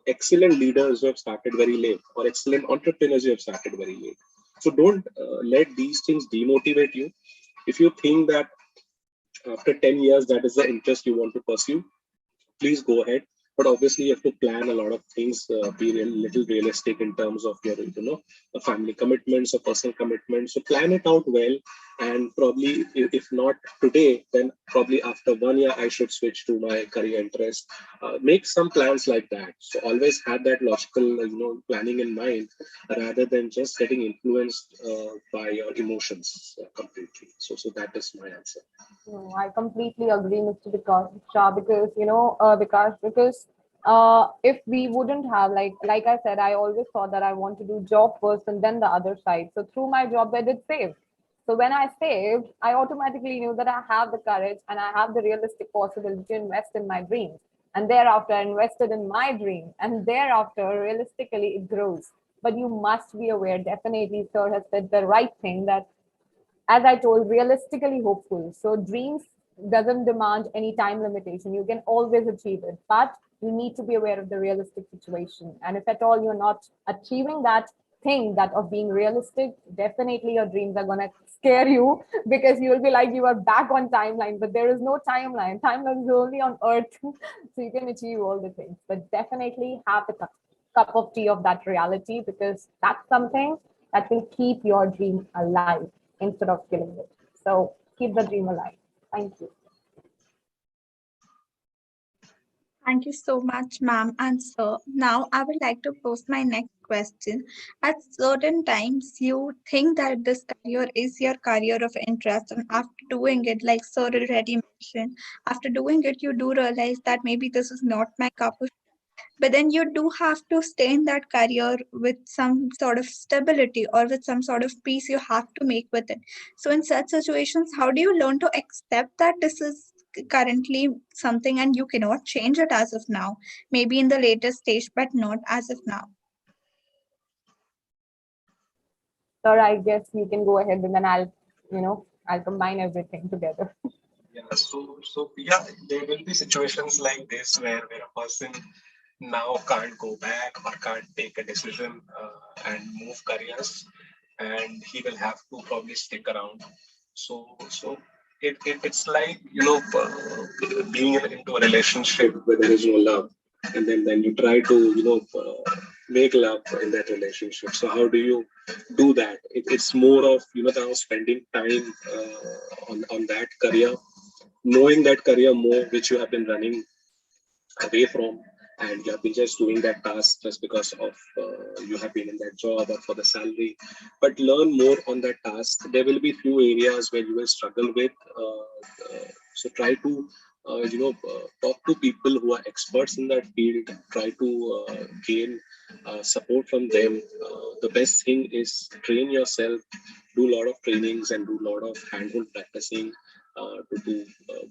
Speaker 9: excellent leaders who have started very late, or excellent entrepreneurs who have started very late. So don't let these things demotivate you. If you think that after 10 years that is the interest you want to pursue, please go ahead. But obviously you have to plan a lot of things, be a little realistic in terms of your family commitments or personal commitments. So plan it out well, and probably if not today, then probably after 1 year I should switch to my career interest. Make some plans like that. So always have that logical planning in mind, rather than just getting influenced by your emotions completely. So that is my answer.
Speaker 10: No, I completely agree, Mr. Shah, because if we wouldn't have, like I said, I always thought that I want to do job first and then the other side. So through my job, I did save. So when I saved, I automatically knew that I have the courage and I have the realistic possibility to invest in my dreams. And thereafter, I invested in my dream, and thereafter, realistically, it grows. But you must be aware. Definitely, sir has said the right thing, that, as I told, realistically hopeful. So dreams doesn't demand any time limitation. You can always achieve it, but you need to be aware of the realistic situation. And if at all you're not achieving that thing, that of being realistic, definitely your dreams are gonna scare you because you will be like you are back on timeline, but there is no timeline. Timeline is only on Earth, so you can achieve all the things. But definitely have the cup of tea of that reality, because that's something that will keep your dream alive instead of killing it. So keep the dream alive. Thank you.
Speaker 1: Thank you so much, ma'am and sir. Now, I would like to pose my next question. At certain times, you think that this career is your career of interest, and after doing it, like sir already mentioned, after doing it, you do realize that maybe this is not my cup of, but then you do have to stay in that career with some sort of stability or with some sort of peace you have to make with it. So in such situations, how do you learn to accept that this is currently something and you cannot change it as of now, maybe in the later stage, but not as of now?
Speaker 10: Sir, I guess you can go ahead, and then I'll combine everything together.
Speaker 9: Yeah, so yeah, there will be situations like this where a person now can't go back or can't take a decision and move careers, and he will have to probably stick around. So it's like being into a relationship where there is no love, and then you try to make love in that relationship. So how do you do that? It's more of now spending time on that career, knowing that career more which you have been running away from, and you have been just doing that task just because of you have been in that job or for the salary. But learn more on that task. There will be few areas where you will struggle with, so try to talk to people who are experts in that field. Try to gain support from them. The best thing is train yourself, do a lot of trainings and do a lot of handhold practicing, to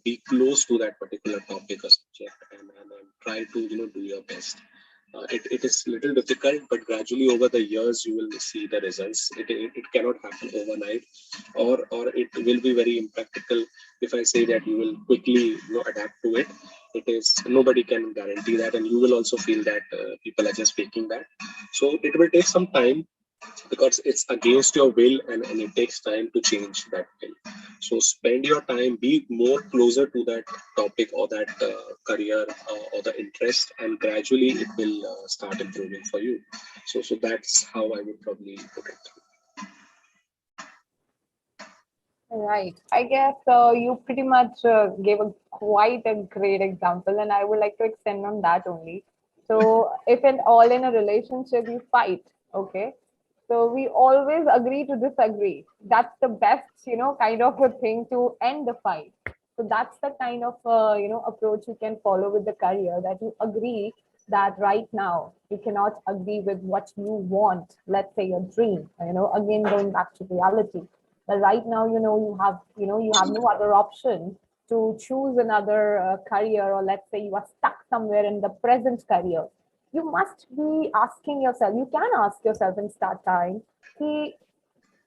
Speaker 9: be close to that particular topic or subject, and try to do your best. It is little difficult, but gradually over the years you will see the results. It cannot happen overnight, or it will be very impractical if I say that you will quickly adapt to it. It is, nobody can guarantee that, and you will also feel that people are just faking that. So it will take some time, because it's against your will, and it takes time to change that will. So spend your time, be more closer to that topic or that career or the interest, and gradually it will start improving for you. So that's how I would probably put it.
Speaker 10: Right. I guess you pretty much gave a quite a great example, and I would like to extend on that only. So, if at all in a relationship you fight, okay, so we always agree to disagree. That's the best, kind of a thing to end the fight. So that's the kind of approach you can follow with the career, that you agree that right now you cannot agree with what you want. Let's say your dream. Again going back to reality, but right now you have no other option to choose another career, or let's say you are stuck somewhere in the present career, you must be asking yourself, you can ask yourself in start time, "Ki,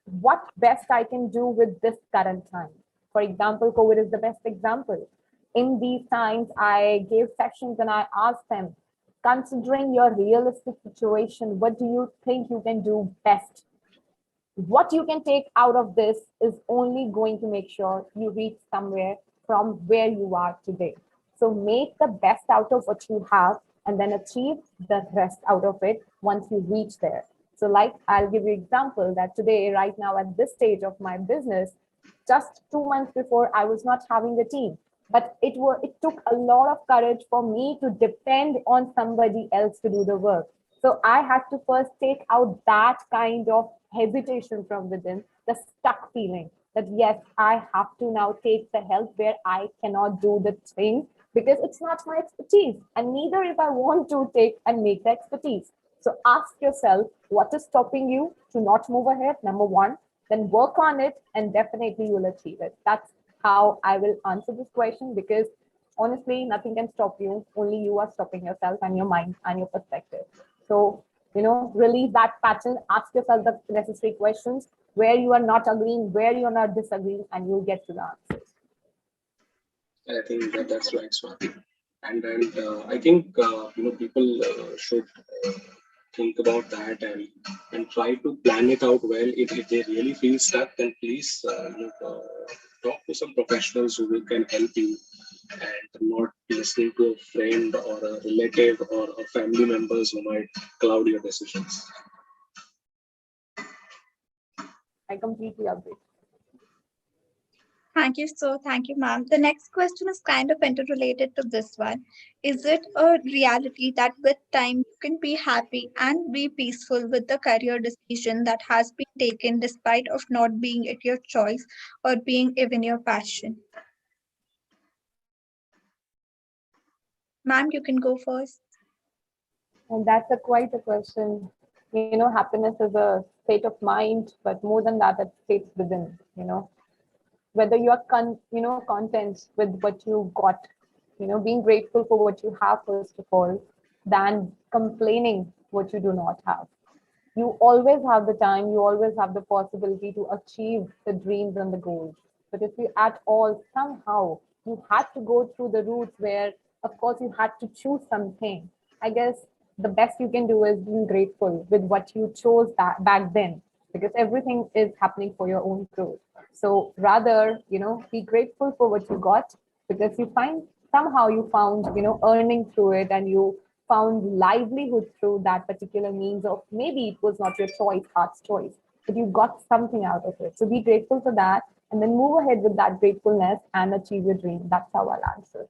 Speaker 10: what best I can do with this current time?" For example, COVID is the best example. In these times, I gave sessions and I asked them, considering your realistic situation, what do you think you can do best? What you can take out of this is only going to make sure you reach somewhere from where you are today. So make the best out of what you have and then achieve the rest out of it once you reach there. So like I'll give you example that today, right now at this stage of my business, just 2 months before I was not having a team. But it took a lot of courage for me to depend on somebody else to do the work. So I had to first take out that kind of hesitation from within, the stuck feeling that yes, I have to now take the help where I cannot do the thing because it's not my expertise. And neither if I want to take and make the expertise. So ask yourself what is stopping you to not move ahead, number one, then work on it and definitely you will achieve it. That's how I will answer this question because honestly, nothing can stop you. Only you are stopping yourself and your mind and your perspective. So, release that pattern, ask yourself the necessary questions where you are not agreeing, where you are not disagreeing, and you'll get to the answers.
Speaker 9: I think that's right, Swati. And I think people should think about that and try to plan it out well. If they really feel stuck, then please talk to some professionals who can help you, and not listening to a friend or a relative or a family members who might cloud your decisions.
Speaker 10: I completely agree.
Speaker 1: Thank you, ma'am. The next question is kind of interrelated to this one. Is it a reality that with time you can be happy and be peaceful with the career decision that has been taken despite of not being it your choice or being even your passion? Ma'am, you can go first.
Speaker 10: And that's quite a question. Happiness is a state of mind, but more than that, it stays within. Whether you are content with what you got, being grateful for what you have first of all, than complaining what you do not have. You always have the time, you always have the possibility to achieve the dreams and the goals. But if you at all somehow you had to go through the routes where, of course, you had to choose something, I guess the best you can do is being grateful with what you chose back then, because everything is happening for your own growth. So rather, be grateful for what you got because you find somehow you found, earning through it and you found livelihood through that particular means of maybe it was not your choice, heart's choice, but you got something out of it. So be grateful for that and then move ahead with that gratefulness and achieve your dream. That's how I'll answer.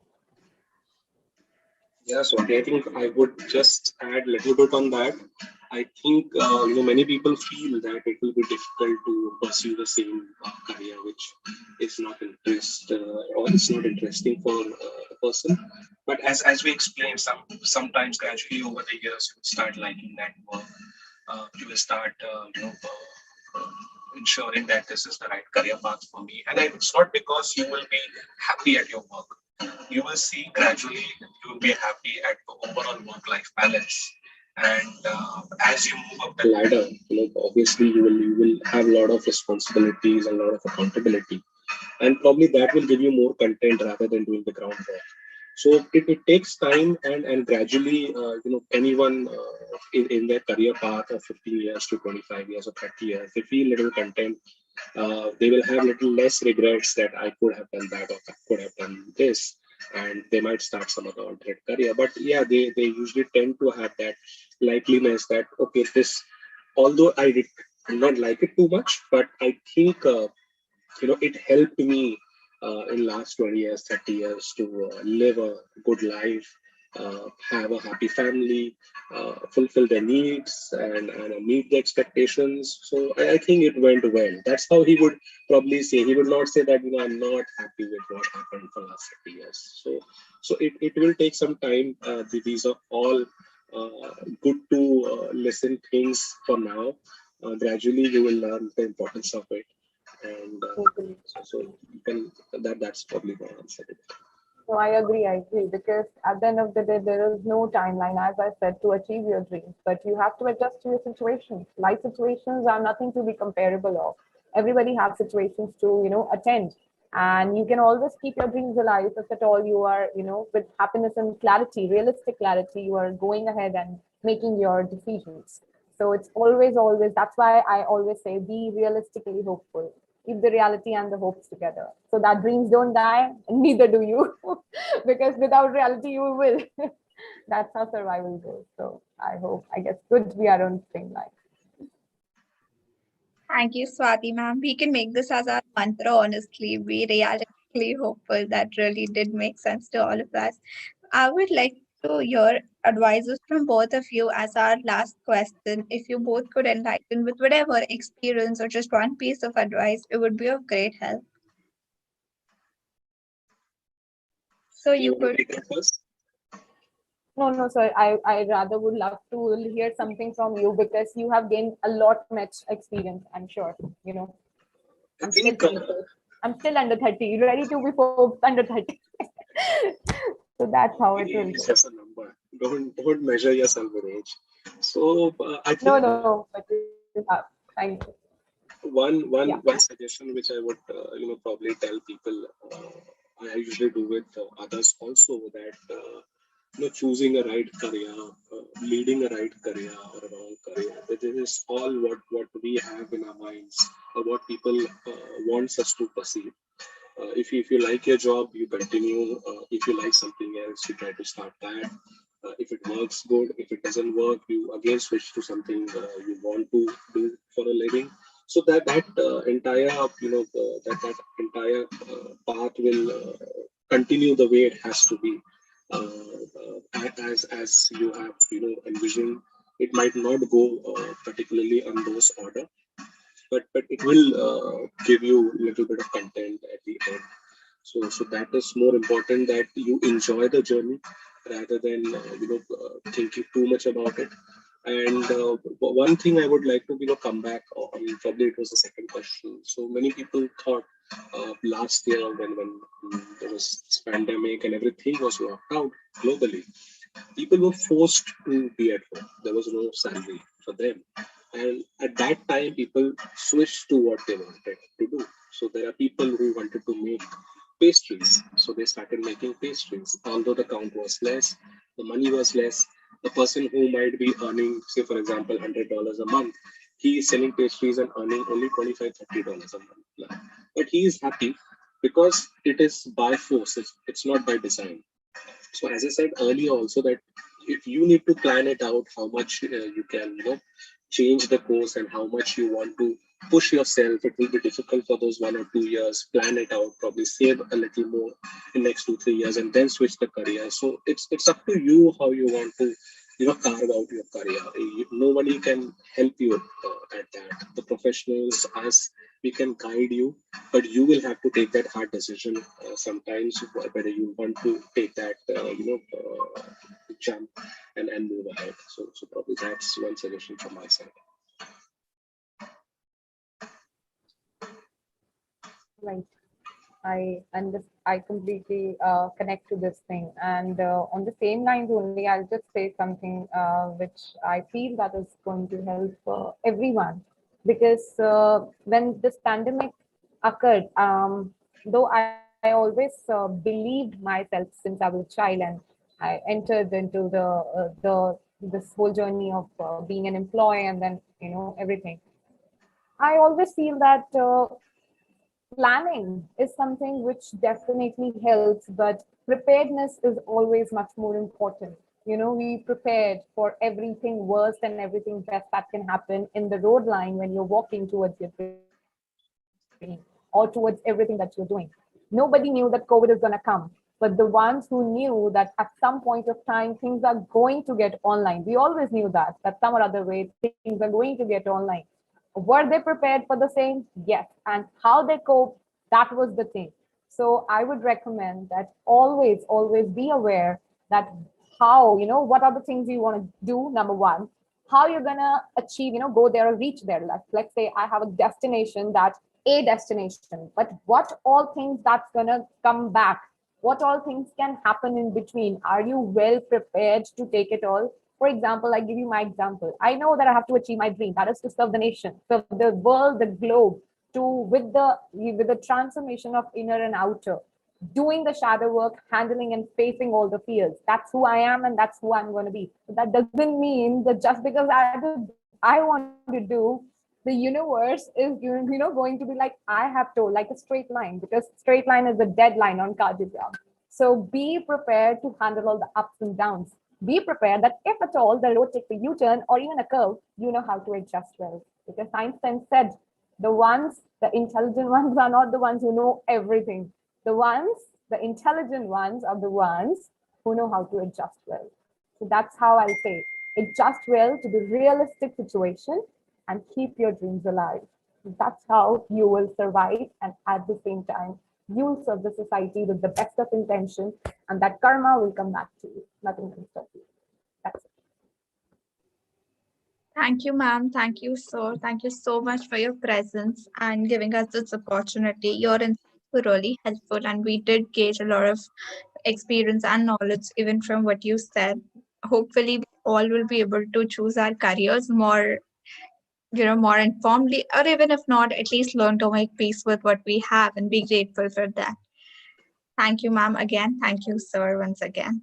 Speaker 9: Yeah, so I think I would just add a little bit on that. I think many people feel that it will be difficult to pursue the same career which is not or it's not interesting for the person. But as we explained, sometimes gradually over the years you will start liking that work. You will start ensuring that this is the right career path for me. And it's not because you will be happy at your work. You will see gradually you will be happy at the overall work-life balance. And as you move up the ladder, obviously you will have a lot of responsibilities and a lot of accountability, and probably that will give you more content rather than doing the groundwork. So it takes time, and gradually, anyone in their career path of 15 years to 25 years or 30 years, they feel little content. They will have little less regrets that I could have done that or I could have done this, and they might start some other alternate career. But yeah, they usually tend to have that likeliness that okay, this, although I did not like it too much, but I think it helped me in last 20 years, 30 years to live a good life, have a happy family, fulfill their needs, and meet the expectations. So I think it went well. That's how he would probably say. He would not say that I'm not happy with what happened for last 30 years. So it will take some time. These are all good to listen things for now. Gradually, you will learn the importance of it, and so you can that's probably my answer to that.
Speaker 10: No, I agree, because at the end of the day, there is no timeline, as I said, to achieve your dreams, but you have to adjust to your situations. Life situations are nothing to be comparable of. Everybody has situations to, attend. And you can always keep your dreams alive if at all you are, with happiness and clarity, realistic clarity, you are going ahead and making your decisions. So it's always, that's why I always say be realistically hopeful. Keep the reality and the hopes together so that dreams don't die, and neither do you. Because without reality, you will. That's how survival goes. So I guess, good we are on the same line.
Speaker 1: Thank you, Swati ma'am. We can make this as our mantra, honestly. Be realistically hopeful. That really did make sense to all of us. I would like to hear advices from both of you as our last question. If you both could enlighten with whatever experience or just one piece of advice, it would be of great help. So
Speaker 9: You
Speaker 1: you
Speaker 9: want to
Speaker 1: could.
Speaker 9: take it first?
Speaker 10: No, sir. I rather would love to hear something from you because you have gained a lot much experience. I'm sure.
Speaker 9: I
Speaker 10: I'm still
Speaker 9: think
Speaker 10: 24. I'm still under 30. Ready to be folks under 30. So that's how it will
Speaker 9: it's
Speaker 10: go.
Speaker 9: just a number. Don't measure yourself with age. So I
Speaker 10: No,
Speaker 9: think
Speaker 10: no, but you have. Thank you. Yeah.
Speaker 9: one suggestion which I would probably tell people, I usually do with others also, that choosing a right career, leading a right career or a wrong career, that it is all what we have in our minds, or what people wants us to perceive. If you like your job, you continue. If you like something else, you try to start that. If it works, good. If it doesn't work, you again switch to something you want to do for a living. So that entire that entire path will continue the way it has to be, as you have envisioned. It might not go particularly on those order, but it will give you a little bit of content at the end. So that is more important, that you enjoy the journey rather than thinking too much about it. And one thing I would like to come back on, probably it was the second question. So many people thought last year, when there was this pandemic and everything was locked out globally, people were forced to be at home. There was no salary for them. And at that time, people switched to what they wanted to do. So there are people who wanted to make pastries. So they started making pastries. Although the count was less, the money was less. The person who might be earning, say, for example, $100 a month, he is selling pastries and earning only $25, $30 a month. But he is happy because it is by force, it's not by design. So as I said earlier also, that if you need to plan it out, how much you can change the course and how much you want to push yourself, it will be difficult for those 1 or 2 years. Plan it out, probably save a little more in next 2 3 years, and then switch the career. So it's up to you how you want to carve out your career. Nobody can help you at that. The professionals, us, we can guide you, but you will have to take that hard decision sometimes, whether you want to take that jump and move ahead. So probably that's one suggestion from my side.
Speaker 10: Right. I completely connect to this thing, and on the same lines only, I'll just say something which I feel that is going to help everyone, because when this pandemic occurred, though I always believed myself since I was a child, and I entered into the this whole journey of being an employee, and then everything. I always feel that planning is something which definitely helps, but preparedness is always much more important. We prepared for everything worst and everything best that can happen in the road line when you're walking towards your dream or towards everything that you're doing. Nobody knew that COVID is going to come, but the ones who knew that at some point of time things are going to get online. We always knew that some or other way things are going to get online. Were they prepared for the same? Yes. And how they cope, that was the thing. So I would recommend that always be aware that how, what are the things you want to do, number one, how you're going to achieve, go there or reach there. Like, let's say I have a destination, that a destination, but what all things that's going to come back What all things can happen in between? Are you well prepared to take it all? For example, I give you my example. I know that I have to achieve my dream, that is to serve the nation, serve the world, the globe, to with the transformation of inner and outer, doing the shadow work, handling and facing all the fears. That's who I am and that's who I'm going to be. But that doesn't mean that just because I want to do, the universe is going to be like I have to, like a straight line, because straight line is a dead line on cardiac. So be prepared to handle all the ups and downs. Be prepared that if at all the road takes a U-turn or even a curve, you know how to adjust well. Because Einstein said, the intelligent ones are not the ones who know everything. The intelligent ones are the ones who know how to adjust well. So that's how I'll say, adjust well to the realistic situation and keep your dreams alive. That's how you will survive, and at the same time, you will serve the society with the best of intention, and that karma will come back to you. Nothing can stop you. That's it.
Speaker 1: Thank you, ma'am. Thank you, sir. Thank you so much for your presence and giving us this opportunity. Your insights were really helpful, and we did gauge a lot of experience and knowledge even from what you said. Hopefully, we all will be able to choose our careers more, more informedly, or even if not, at least learn to make peace with what we have and be grateful for that. Thank you, ma'am, again. Thank you, sir, once again.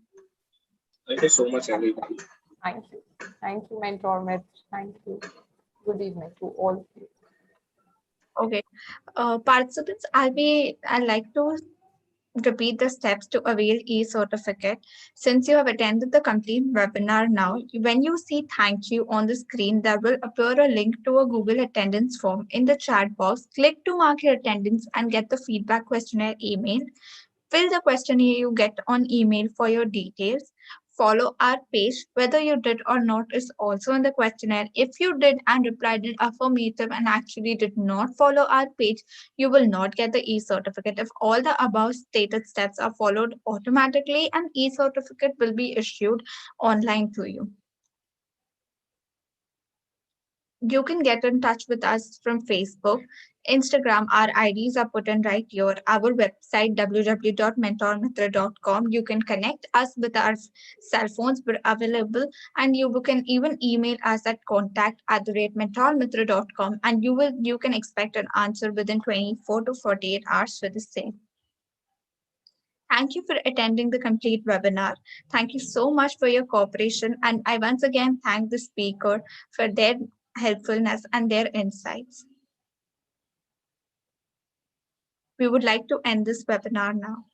Speaker 9: Thank you so much, everybody.
Speaker 10: Thank you. Thank you, Mentor Mitch. Thank you. Good evening to all of you.
Speaker 1: Okay. Participants, I'd like to repeat the steps to avail e-certificate. Since you have attended the complete webinar now, when you see thank you on the screen, there will appear a link to a Google attendance form in the chat box. Click to mark your attendance and get the feedback questionnaire email. Fill the questionnaire you get on email for your details. Follow our page. Whether you did or not is also in the questionnaire. If you did and replied in affirmative and actually did not follow our page, you will not get the e-certificate. If all the above stated steps are followed automatically, an e-certificate will be issued online to you. You can get in touch with us from Facebook, Instagram. Our IDs are put in right here. Our website, www.mentormitra.com. You can connect us with our cell phones. We're available, and you can even email us at contact@mentormitra.com, and you can expect an answer within 24 to 48 hours for the same. Thank you for attending the complete webinar. Thank you so much for your cooperation. And I once again thank the speaker for their helpfulness and their insights. We would like to end this webinar now.